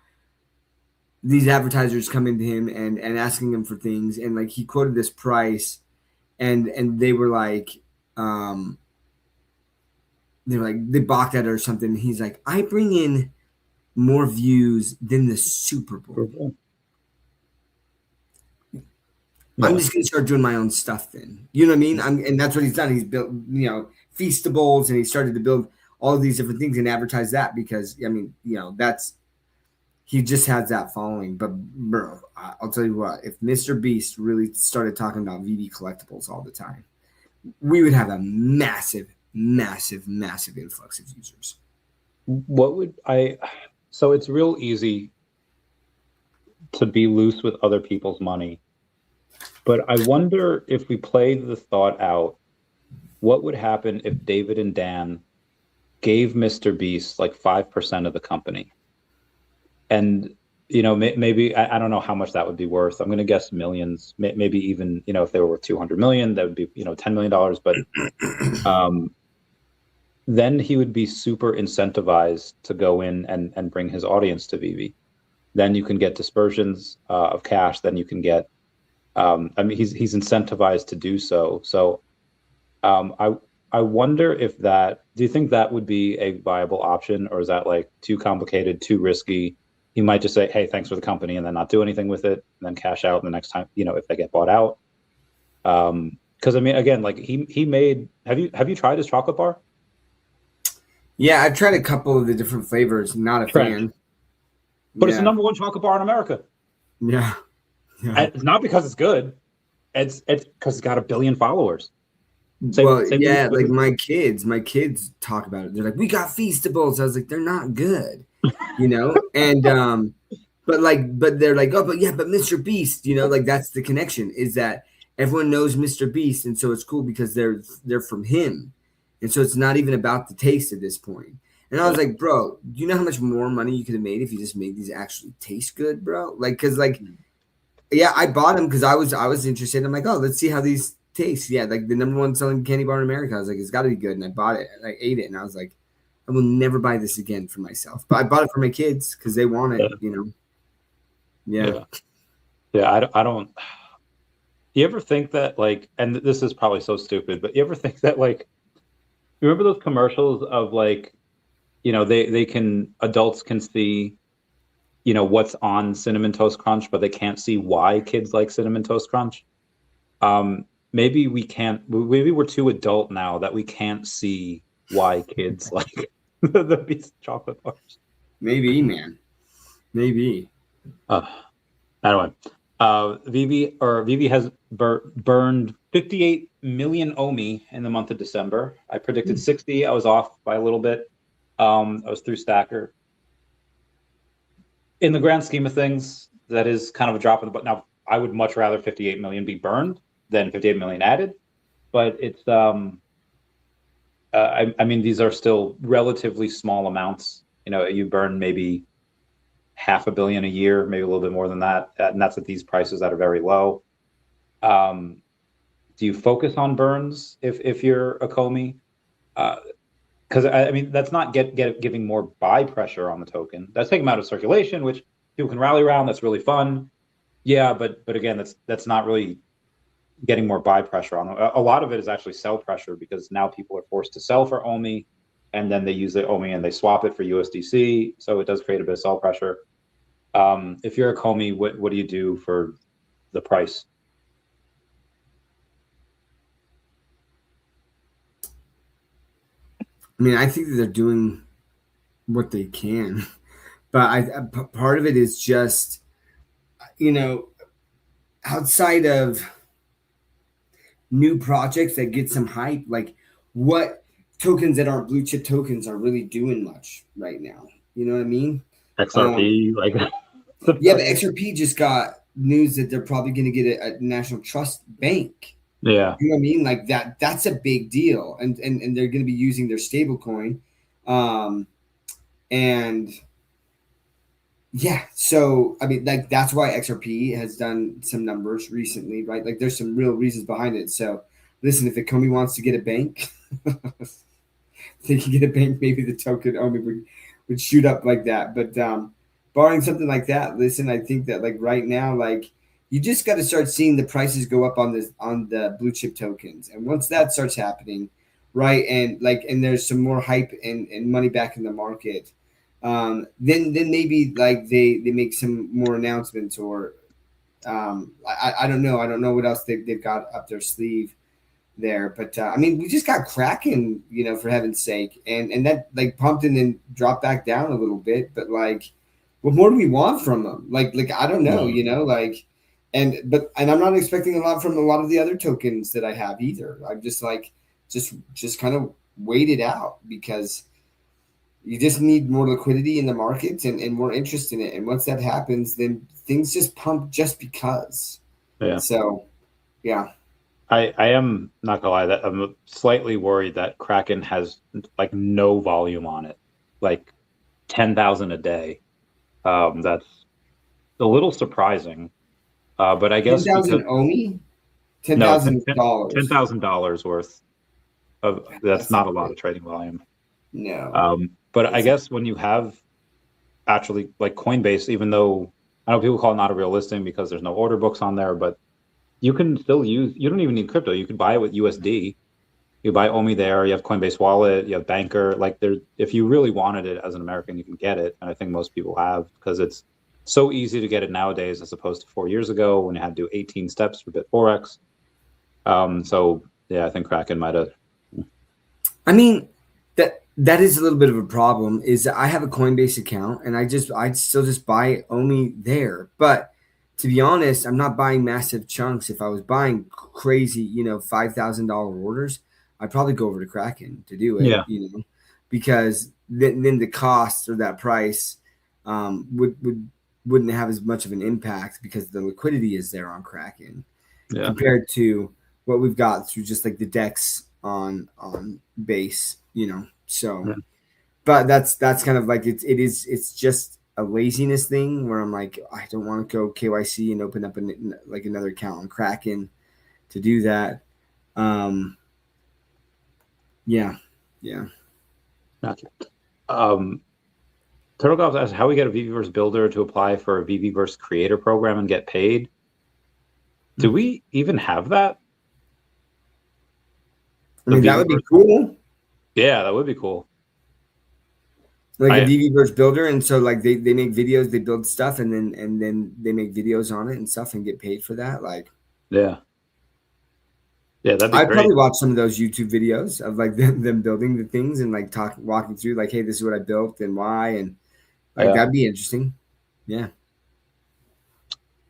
these advertisers coming to him and asking him for things, and like he quoted this price, and they were like, they balked at it or something. And he's like, I bring in more views than the Super Bowl. Yeah. I'm just gonna start doing my own stuff then. You know what I mean? And that's what he's done. He's built, you know, Feastables, and he started to build all of these different things and advertise that, because I mean, you know, he just has that following. But bro, I'll tell you what, if Mr. Beast really started talking about VeVe collectibles all the time, we would have a massive influx of users. So it's real easy to be loose with other people's money. But I wonder, if we played the thought out, what would happen if David and Dan gave Mr. Beast like 5% of the company? And, you know, maybe, I don't know how much that would be worth. I'm going to guess millions, maybe even, you know, if they were worth 200 million, that would be, you know, $10 million. But then he would be super incentivized to go in and bring his audience to VeVe. Then you can get dispersions of cash. Then you can get, I mean, he's incentivized to do so. So I wonder if do you think that would be a viable option, or is that like too complicated, too risky? He might just say, hey, thanks for the company, and then not do anything with it, and then cash out the next time, you know, if they get bought out. Because I mean, again, like he made, have you tried his chocolate bar? Yeah, I've tried a couple of the different flavors. Not a fan. But it's the number one chocolate bar in America. Yeah. It's not because it's good. It's because it's got 1 billion followers. Yeah, like my kids talk about it. They're like, we got Feastables. I was like, they're not good, you know? And but they're like, oh, but Mr. Beast, you know, like that's the connection, is that everyone knows Mr. Beast, and so it's cool because they're from him. And so it's not even about the taste at this point. And I was like, bro, do you know how much more money you could have made if you just made these actually taste good, bro? Like, because like, yeah, I bought them because I was interested. I'm like, oh, let's see how these taste. Yeah, like the number one selling candy bar in America. I was like, it's got to be good, and I bought it. And I ate it, and I was like, I will never buy this again for myself. But I bought it for my kids because they want it. You know. Yeah. I don't. You ever think that like, and this is probably so stupid, but you ever think that like, you remember those commercials of like, adults can see, what's on Cinnamon Toast Crunch, but they can't see why kids like Cinnamon Toast Crunch. Maybe we can't. Maybe we're too adult now that we can't see why kids like the piece of chocolate bars. Maybe, man. Maybe. Anyway, VeVe has burned 58 million OMI in the month of December. I predicted 60. I was off by a little bit. I was through Stacker. In the grand scheme of things, that is kind of a drop in the bucket. Now, I would much rather 58 million be burned than 58 million added, but it's I mean, these are still relatively small amounts. You burn maybe $500 million a year, maybe a little bit more than that, and that's at these prices that are very low. Do you focus on burns if you're a Comey? Because I mean, that's not giving more buy pressure on the token. That's taking them out of circulation, which people can rally around. That's really fun. Yeah, but again, that's not really getting more buy pressure on them. A lot of it is actually sell pressure, because now people are forced to sell for OMI, and then they use the OMI and they swap it for USDC. So it does create a bit of sell pressure. If you're a Comey, what do you do for the price? I mean, I think that they're doing what they can, but part of it is just, outside of new projects that get some hype, like what tokens that aren't blue chip tokens are really doing much right now. You know what I mean? XRP, yeah, but XRP just got news that they're probably going to get a national trust bank. Yeah, you know what I mean? Like that's a big deal, and they're going to be using their stable coin, and yeah. So I mean, like that's why XRP has done some numbers recently, right? Like there's some real reasons behind it. So listen, if the Comey wants to get a bank, they can get a bank. Maybe the token OMI would shoot up like that. But barring something like that, listen, I think that like right now, like you just got to start seeing the prices go up on the blue chip tokens, and once that starts happening, right, and there's some more hype and money back in the market, then maybe like they make some more announcements, or I don't know what else they've got up their sleeve there, but I mean, we just got Kraken, for heaven's sake, and that like pumped and then dropped back down a little bit, but like, what more do we want from them? Like I don't know, and I'm not expecting a lot from a lot of the other tokens that I have either. I'm just like, just kind of wait it out, because you just need more liquidity in the markets and more interest in it. And once that happens, then things just pump just because. Yeah. So, yeah. I am not gonna lie, that I'm slightly worried that Kraken has like no volume on it, like 10,000 a day. That's a little surprising, but I guess 10,000 OMI, $10,000. $10,000 worth of that's not a lot of trading volume. No. But I guess when you have actually like Coinbase, even though I know people call it not a real listing because there's no order books on there, but you can still use, you don't even need crypto. You can buy it with USD. You buy OMI there, you have Coinbase Wallet, you have Banker. Like there, if you really wanted it as an American, you can get it. And I think most people have, because it's so easy to get it nowadays as opposed to 4 years ago when you had to do 18 steps for Bit4X. So yeah, I think Kraken might have. I mean, that is a little bit of a problem, is that I have a Coinbase account and I'd still just buy OMI there. But to be honest, I'm not buying massive chunks. If I was buying crazy, $5,000 orders, I'd probably go over to Kraken to do it, Yeah. Because then the cost or that price wouldn't have as much of an impact, because the liquidity is there on Kraken compared to what we've got through just like the DEX on base, So, yeah. But that's kind of like it's just a laziness thing where I'm like, I don't want to go KYC and open up another account on Kraken to do that. Yeah. Gotcha. Turtle Golf asks how we get a VeVeverse builder to apply for a VeVeverse creator program and get paid. Do we even have that? I mean, that would be cool. Yeah, that would be cool. Like a VeVeverse builder, and so like they make videos, they build stuff, and then they make videos on it and stuff and get paid for that. Like, yeah, that'd be I'd great. probably watch some of those YouTube videos of like them building the things and like walking through like, hey, this is what I built and why, and like that'd be interesting. Yeah.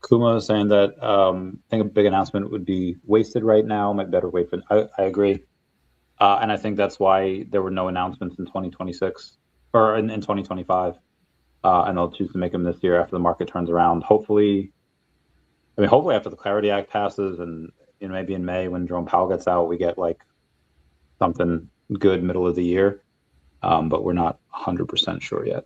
Kuma is saying that I think a big announcement would be wasted right now. Might better wait for. I agree, and I think that's why there were no announcements in 2026 or in 2025, and they'll choose to make them this year after the market turns around. Hopefully after the Clarity Act passes, and maybe in May when Jerome Powell gets out, we get like something good middle of the year, but we're not 100% sure yet.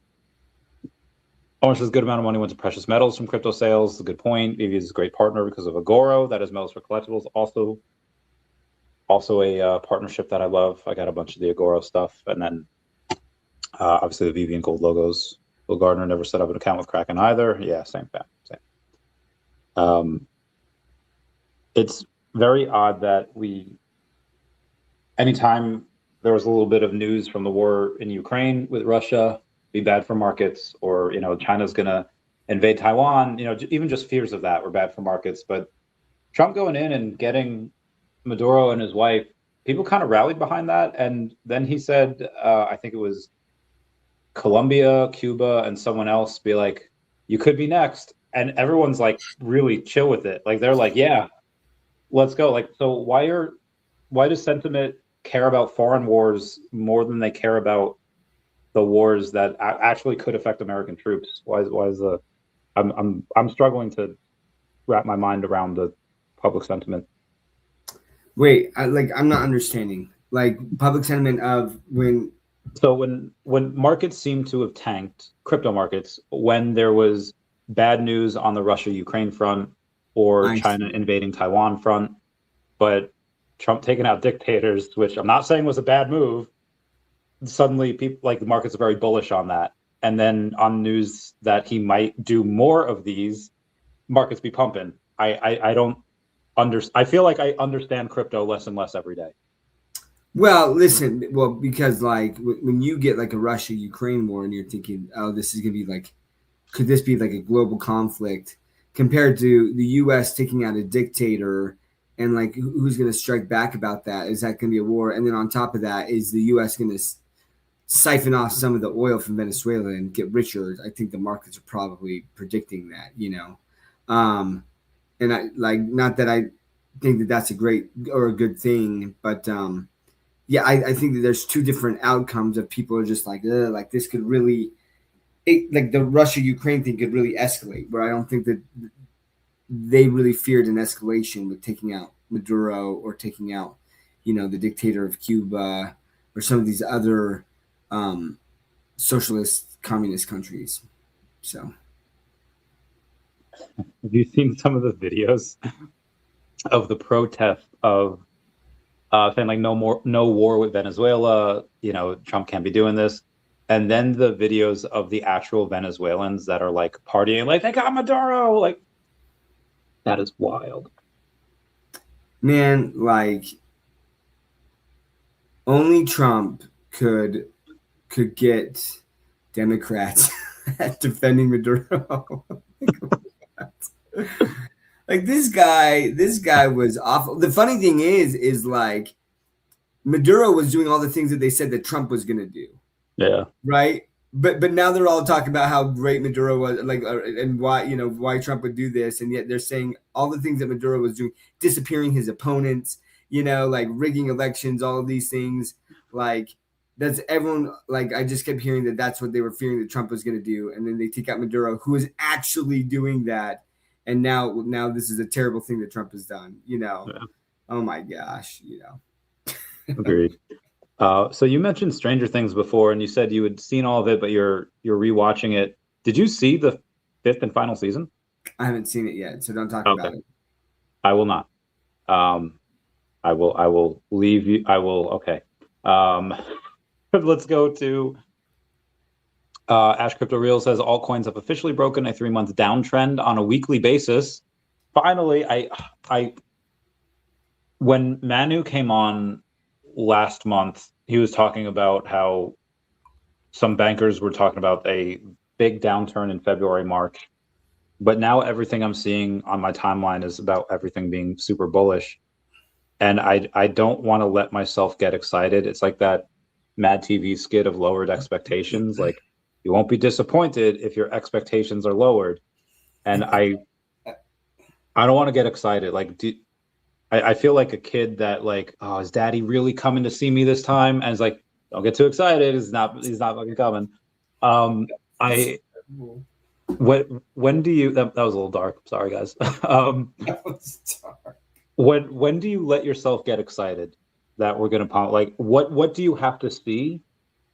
Orange says good amount of money went to precious metals from crypto sales. A good point. VeVe is a great partner because of Agoro. That is metals for collectibles. Also a partnership that I love. I got a bunch of the Agoro stuff, and then obviously the VeVe and gold logos. Will Gardner never set up an account with Kraken either. Yeah, same. It's very odd that anytime there was a little bit of news from the war in Ukraine with Russia, be bad for markets, or China's gonna invade Taiwan, even just fears of that were bad for markets. But Trump going in and getting Maduro and his wife, people kind of rallied behind that. And then he said, I think it was Colombia, Cuba, and someone else, be like, you could be next. And everyone's like really chill with it. Like they're like, yeah, let's go. Like, so why does sentiment care about foreign wars more than they care about the wars that actually could affect American troops? Why is I'm struggling to wrap my mind around the public sentiment. Wait, I'm not understanding. Like public sentiment of when. So when markets seem to have tanked, crypto markets, when there was bad news on the Russia-Ukraine front or China invading Taiwan front, but Trump taking out dictators, which I'm not saying was a bad move, suddenly people like the markets are very bullish on that. And then on news that he might do more of these, markets be pumping. I don't I feel like I understand crypto less and less every day. Well, listen, because like when you get like a Russia-Ukraine war and you're thinking, oh, this is gonna be like, could this be like a global conflict compared to the U.S. taking out a dictator, and like who's gonna strike back about that? Is that gonna be a war? And then on top of that, is the U.S. gonna siphon off some of the oil from Venezuela and get richer? I think the markets are probably predicting that, and I like, not that I think that that's a great or a good thing, but yeah, I think that there's two different outcomes of people are just like this could really, like the Russia-Ukraine thing could really escalate, where I don't think that they really feared an escalation with taking out Maduro or taking out, the dictator of Cuba or some of these other socialist communist countries. So have you seen some of the videos of the protest of saying like no war with Venezuela, Trump can't be doing this, and then the videos of the actual Venezuelans that are like partying, like they got Maduro, like that is wild, man. Like only Trump could get Democrats defending Maduro. Like this guy was awful. The funny thing is like Maduro was doing all the things that they said that Trump was going to do. Yeah. Right. But now they're all talking about how great Maduro was, like, and why Trump would do this, and yet they're saying all the things that Maduro was doing, disappearing his opponents, like rigging elections, all of these things, like that's everyone. Like I just kept hearing that that's what they were fearing that Trump was going to do, and then they take out Maduro, who is actually doing that, and now this is a terrible thing that Trump has done. Yeah. Oh my gosh, Agreed. So you mentioned Stranger Things before, and you said you had seen all of it, but you're rewatching it. Did you see the 5th and final season? I haven't seen it yet, so don't talk about it. I will not. I will leave you. Okay. Let's go to Ash Crypto Real says altcoins have officially broken a 3-month downtrend on a weekly basis. Finally, when Manu came on last month, he was talking about how some bankers were talking about a big downturn in February, March. But now everything I'm seeing on my timeline is about everything being super bullish. And I don't want to let myself get excited. It's like that Mad TV skit of lowered expectations. Like, you won't be disappointed if your expectations are lowered. And I don't want to get excited. Like, I feel like a kid that like, oh, is daddy really coming to see me this time? And it's like, don't get too excited. He's not fucking coming. When do you, that was a little dark. Sorry, guys. That was dark. When do you let yourself get excited that we're going to pump? Like, what do you have to see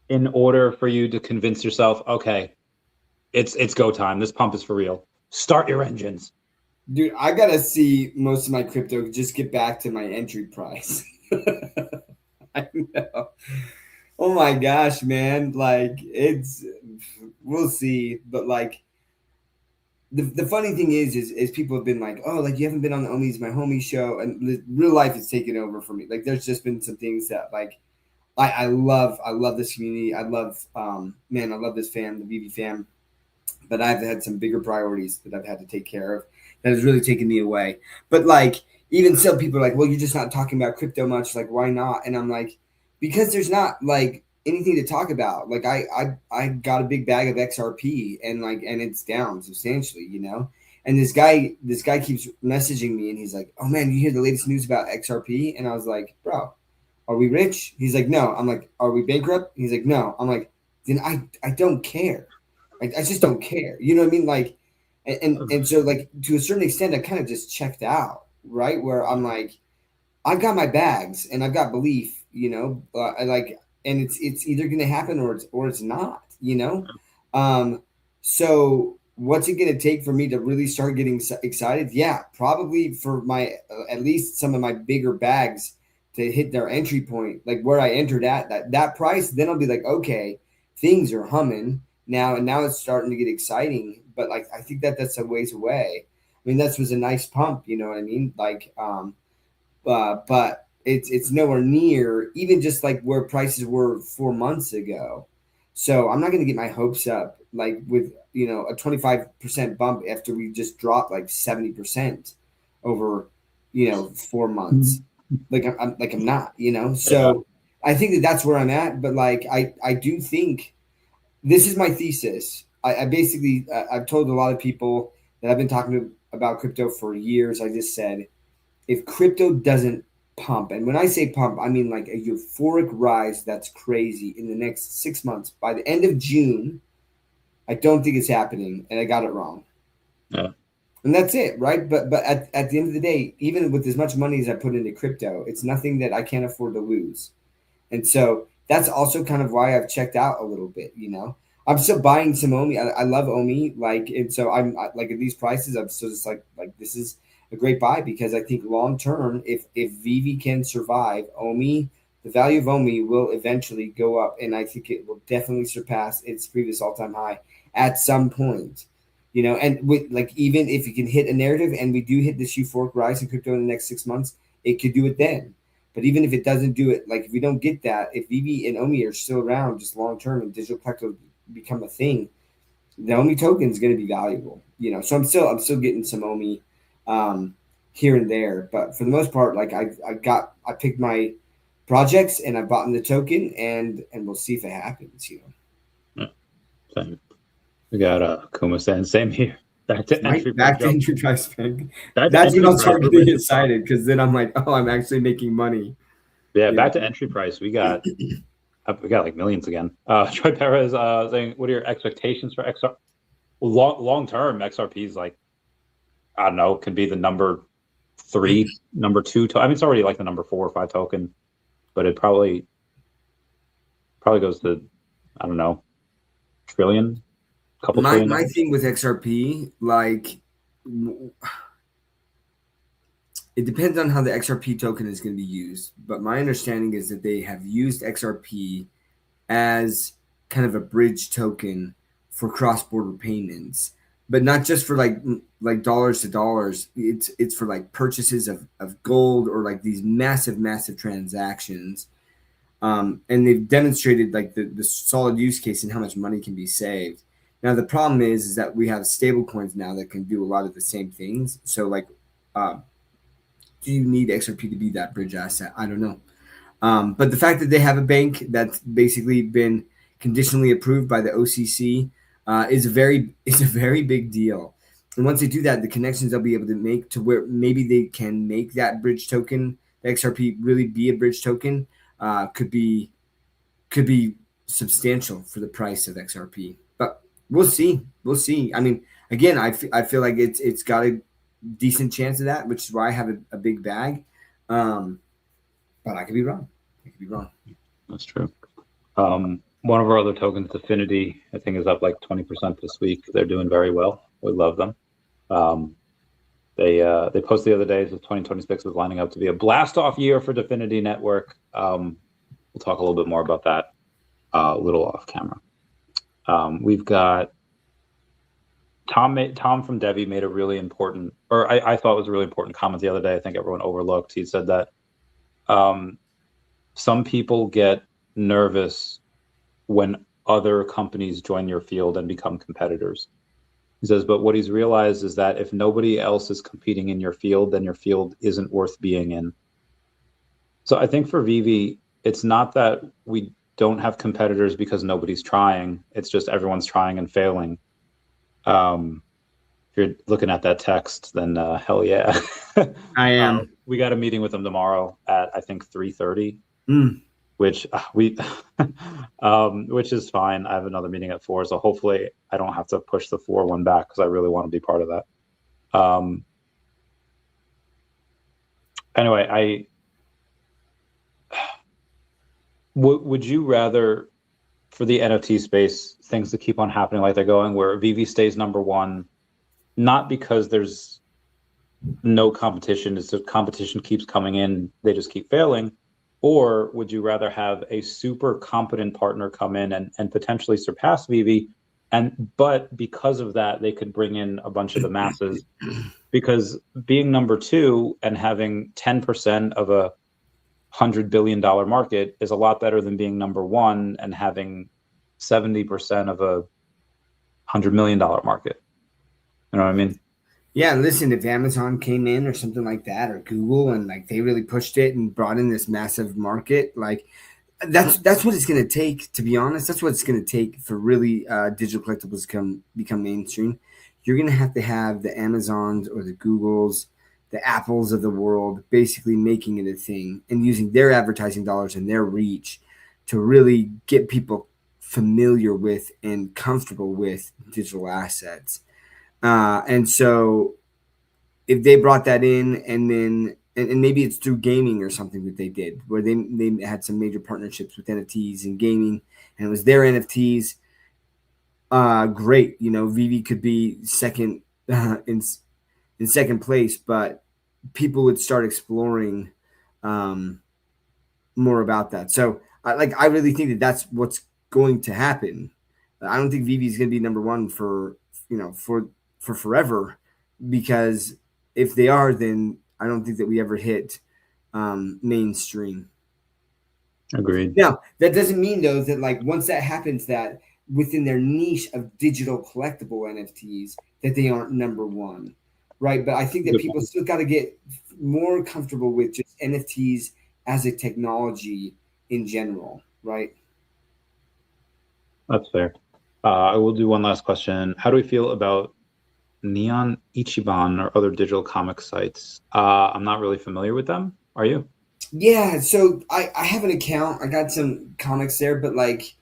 in order for you to convince yourself, okay, it's go time. This pump is for real. Start your engines. Dude, I gotta see most of my crypto just get back to my entry price. I know. Oh my gosh, man. Like, we'll see. But like, the funny thing is people have been like, oh, like, you haven't been on the Omi's My Homie show, and real life has taken over for me. Like, there's just been some things that like I love this community. I love I love this fam, the VeVe fam. But I've had some bigger priorities that I've had to take care of that has really taken me away. But like, even some people are like, well, you're just not talking about crypto much. Like, why not? And I'm like, because there's not like anything to talk about. Like, I got a big bag of XRP and it's down substantially, you know? And this guy keeps messaging me and he's like, oh man, you hear the latest news about XRP? And I was like, bro, are we rich? He's like, no. I'm like, are we bankrupt? He's like, no. I'm like, then I don't care. I just don't care. You know what I mean? Like, and so like to a certain extent, I kind of just checked out, right? Where I'm like, I've got my bags and I've got belief, you know, and it's either going to happen or it's not, you know? So what's it going to take for me to really start getting excited? Yeah, probably for my, at least some of my bigger bags to hit their entry point, like where I entered at that price, then I'll be like, okay, things are humming now, and now it's starting to get exciting. But like, I think that's a ways away. I mean, that was a nice pump, you know what I mean? Like, but it's nowhere near even just like where prices were 4 months ago. So I'm not going to get my hopes up like with, you know, a 25% bump after we just dropped like 70% over, you know, 4 months. Like I'm not, you know. So I think that's where I'm at. But like, I do think this is my thesis. I basically, I've told a lot of people that I've been talking about crypto for years. I just said, if crypto doesn't pump, and when I say pump, I mean like a euphoric rise that's crazy in the next 6 months, by the end of June, I don't think it's happening, and I got it wrong. Yeah. And that's it, right? But at the end of the day, even with as much money as I put into crypto, it's nothing that I can't afford to lose. And so that's also kind of why I've checked out a little bit, you know. I'm still buying some Omi. I love Omi, like, and so I'm like at these prices, I'm still just like this is a great buy because I think long term, if VeVe can survive, Omi, the value of Omi will eventually go up, and I think it will definitely surpass its previous all-time high at some point. You know, and with like even if you can hit a narrative, and we do hit this euphoric rise in crypto in the next 6 months, it could do it then. But even if it doesn't do it, like if we don't get that, if VeVe and Omi are still around just long term and digital collectibles become a thing, the Omi token is going to be valuable, you know. So I'm still getting some Omi here and there, but for the most part, like I picked my projects and I bought in the token, and we'll see if it happens, you know. Same. We got Kuma saying same here. Back to entry price. That's when I'll start getting excited because then I'm like, oh, I'm actually making money. Yeah, back to entry price. We got like millions again. Troy Perez saying, what are your expectations for XR? Long term, XRP is like, I don't know, can be the number 3, number 2. I mean, it's already like the number 4 or 5 token, but it probably goes to, I don't know, trillion. My thing with XRP, like, it depends on how the XRP token is going to be used. But my understanding is that they have used XRP as kind of a bridge token for cross-border payments, but not just for like dollars to dollars. It's for like purchases of gold or like these massive transactions. And they've demonstrated like the solid use case and how much money can be saved. Now the problem is that we have stable coins now that can do a lot of the same things. So like, do you need XRP to be that bridge asset? I don't know. But the fact that they have a bank that's basically been conditionally approved by the OCC is a very big deal. And once they do that, the connections they'll be able to make to where maybe they can make that bridge token, the XRP, really be a bridge token, could be substantial for the price of XRP. But we'll see. I mean, again, I feel like it's got a decent chance of that, which is why I have a big bag. But I could be wrong. That's true. One of our other tokens, Affinity, I think is up like 20% this week. They're doing very well. We love them. They posted the other day that 2026 was lining up to be a blast-off year for Affinity Network. We'll talk a little bit more about that a little off camera. We've got Tom from DevvExchange made a really important, or I thought was a really important comment the other day. I think everyone overlooked. He said that some people get nervous when other companies join your field and become competitors. He says, but what he's realized is that if nobody else is competing in your field, then your field isn't worth being in. So I think for VeVe, it's not that we don't have competitors because nobody's trying. It's just everyone's trying and failing. If you're looking at that text, then hell yeah. I am. We got a meeting with them tomorrow at I think 3:30, which which is fine. I have another meeting at 4, so hopefully I don't have to push the 4 one back because I really want to be part of that. Anyway, would you rather, for the NFT space, things to keep on happening like they're going, where VeVe stays number one, not because there's no competition, it's the competition keeps coming in, they just keep failing? Or would you rather have a super competent partner come in and potentially surpass VeVe, but because of that, they could bring in a bunch of the masses? Because being number 2 and having 10% of a $100 billion market is a lot better than being number 1 and having 70% of a $100 million market. You know what I mean? Yeah, listen, if Amazon came in or something like that, or Google, and like they really pushed it and brought in this massive market, like that's what it's going to take, to be honest. That's what it's going to take for really digital collectibles to become mainstream. You're going to have the Amazons or the Googles, the Apples of the world, basically making it a thing and using their advertising dollars and their reach to really get people familiar with and comfortable with digital assets. And so if they brought that in, and then and maybe it's through gaming or something that they did, where they had some major partnerships with NFTs and gaming, and it was their NFTs, great. You know, VeVe could be second in second place, but people would start exploring more about that. So I really think that that's what's going to happen. I don't think VeVe is going to be number 1 for forever, because if they are, then I don't think that we ever hit mainstream. Agreed. Now, that doesn't mean, though, that like once that happens, that within their niche of digital collectible NFTs, that they aren't number 1, right? But I think that people still got to get more comfortable with just NFTs as a technology in general, right? That's fair. I will do one last question. How do we feel about Neon Ichiban or other digital comic sites? I'm not really familiar with them. Are you? Yeah, so I have an account. I got some comics there, but like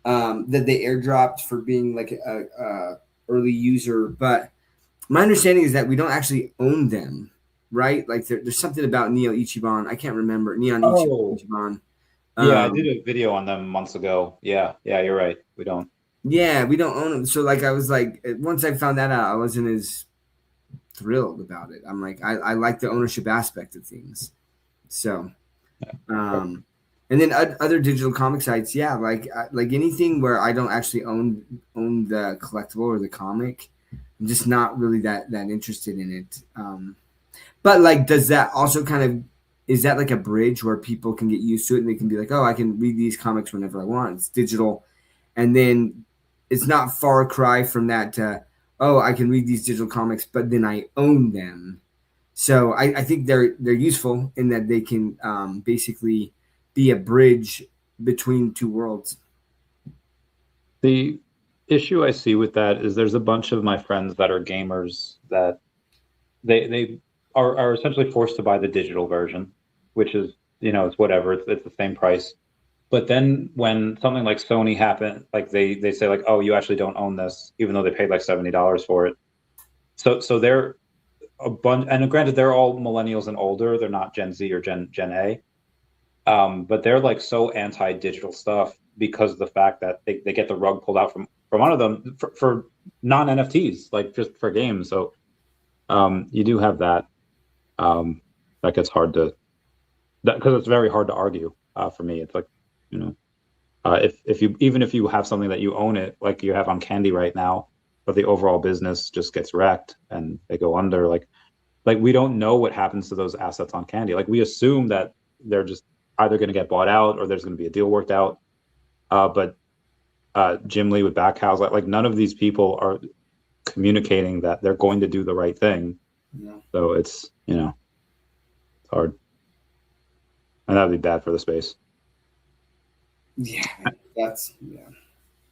that they airdropped for being like a early user. But my understanding is that we don't actually own them, right? Like there's something about Neon Ichiban. I can't remember. Ichiban. Yeah, I did a video on them months ago. Yeah, you're right. We don't. Yeah, we don't own them. So like I was like, once I found that out, I wasn't as thrilled about it. I'm like, I like the ownership aspect of things. So, and then other digital comic sites, yeah, like anything where I don't actually own the collectible or the comic, I'm just not really that interested in it. But like, does that also kind of, is that like a bridge where people can get used to it and they can be like, oh, I can read these comics whenever I want. It's digital. And then it's not far cry from that to, oh, I can read these digital comics, but then I own them. So I think they're useful in that they can basically be a bridge between two worlds. The issue I see with that is there's a bunch of my friends that are gamers that they are essentially forced to buy the digital version, which is, it's whatever, it's the same price. But then when something like Sony happened, like they say like, oh, you actually don't own this, even though they paid like $70 for it. So they're a bunch, and granted, they're all millennials and older. They're not Gen Z or Gen A. But they're like so anti-digital stuff because of the fact that they get the rug pulled out from under them for non-NFTs, like just for games. So you do have that. That gets hard to, because it's very hard to argue for me. It's like, if you have something that you own it, like you have on Candy right now, but the overall business just gets wrecked and they go under, like we don't know what happens to those assets on Candy. Like we assume that they're just either going to get bought out or there's going to be a deal worked out. But Jim Lee with Backhouse, like none of these people are communicating that they're going to do the right thing. Yeah. So it's, it's hard. And that would be bad for the space. Yeah, that's, yeah.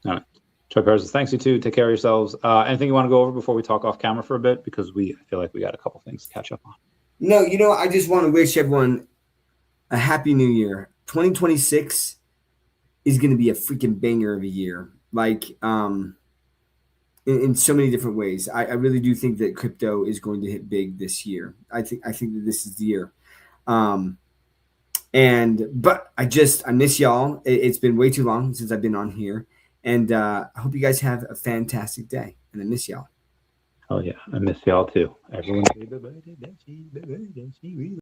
All right. Chuck Harris, thanks you too. Take care of yourselves. Anything you want to go over before we talk off camera for a bit? Because I feel like we got a couple things to catch up on. No, I just want to wish everyone a happy new year. 2026 is going to be a freaking banger of a year. Like, in so many different ways. I really do think that crypto is going to hit big this year. I think that this is the year. But I miss y'all. It's been way too long since I've been on here. And I hope you guys have a fantastic day. And I miss y'all. Oh yeah, I miss y'all too. Everyone.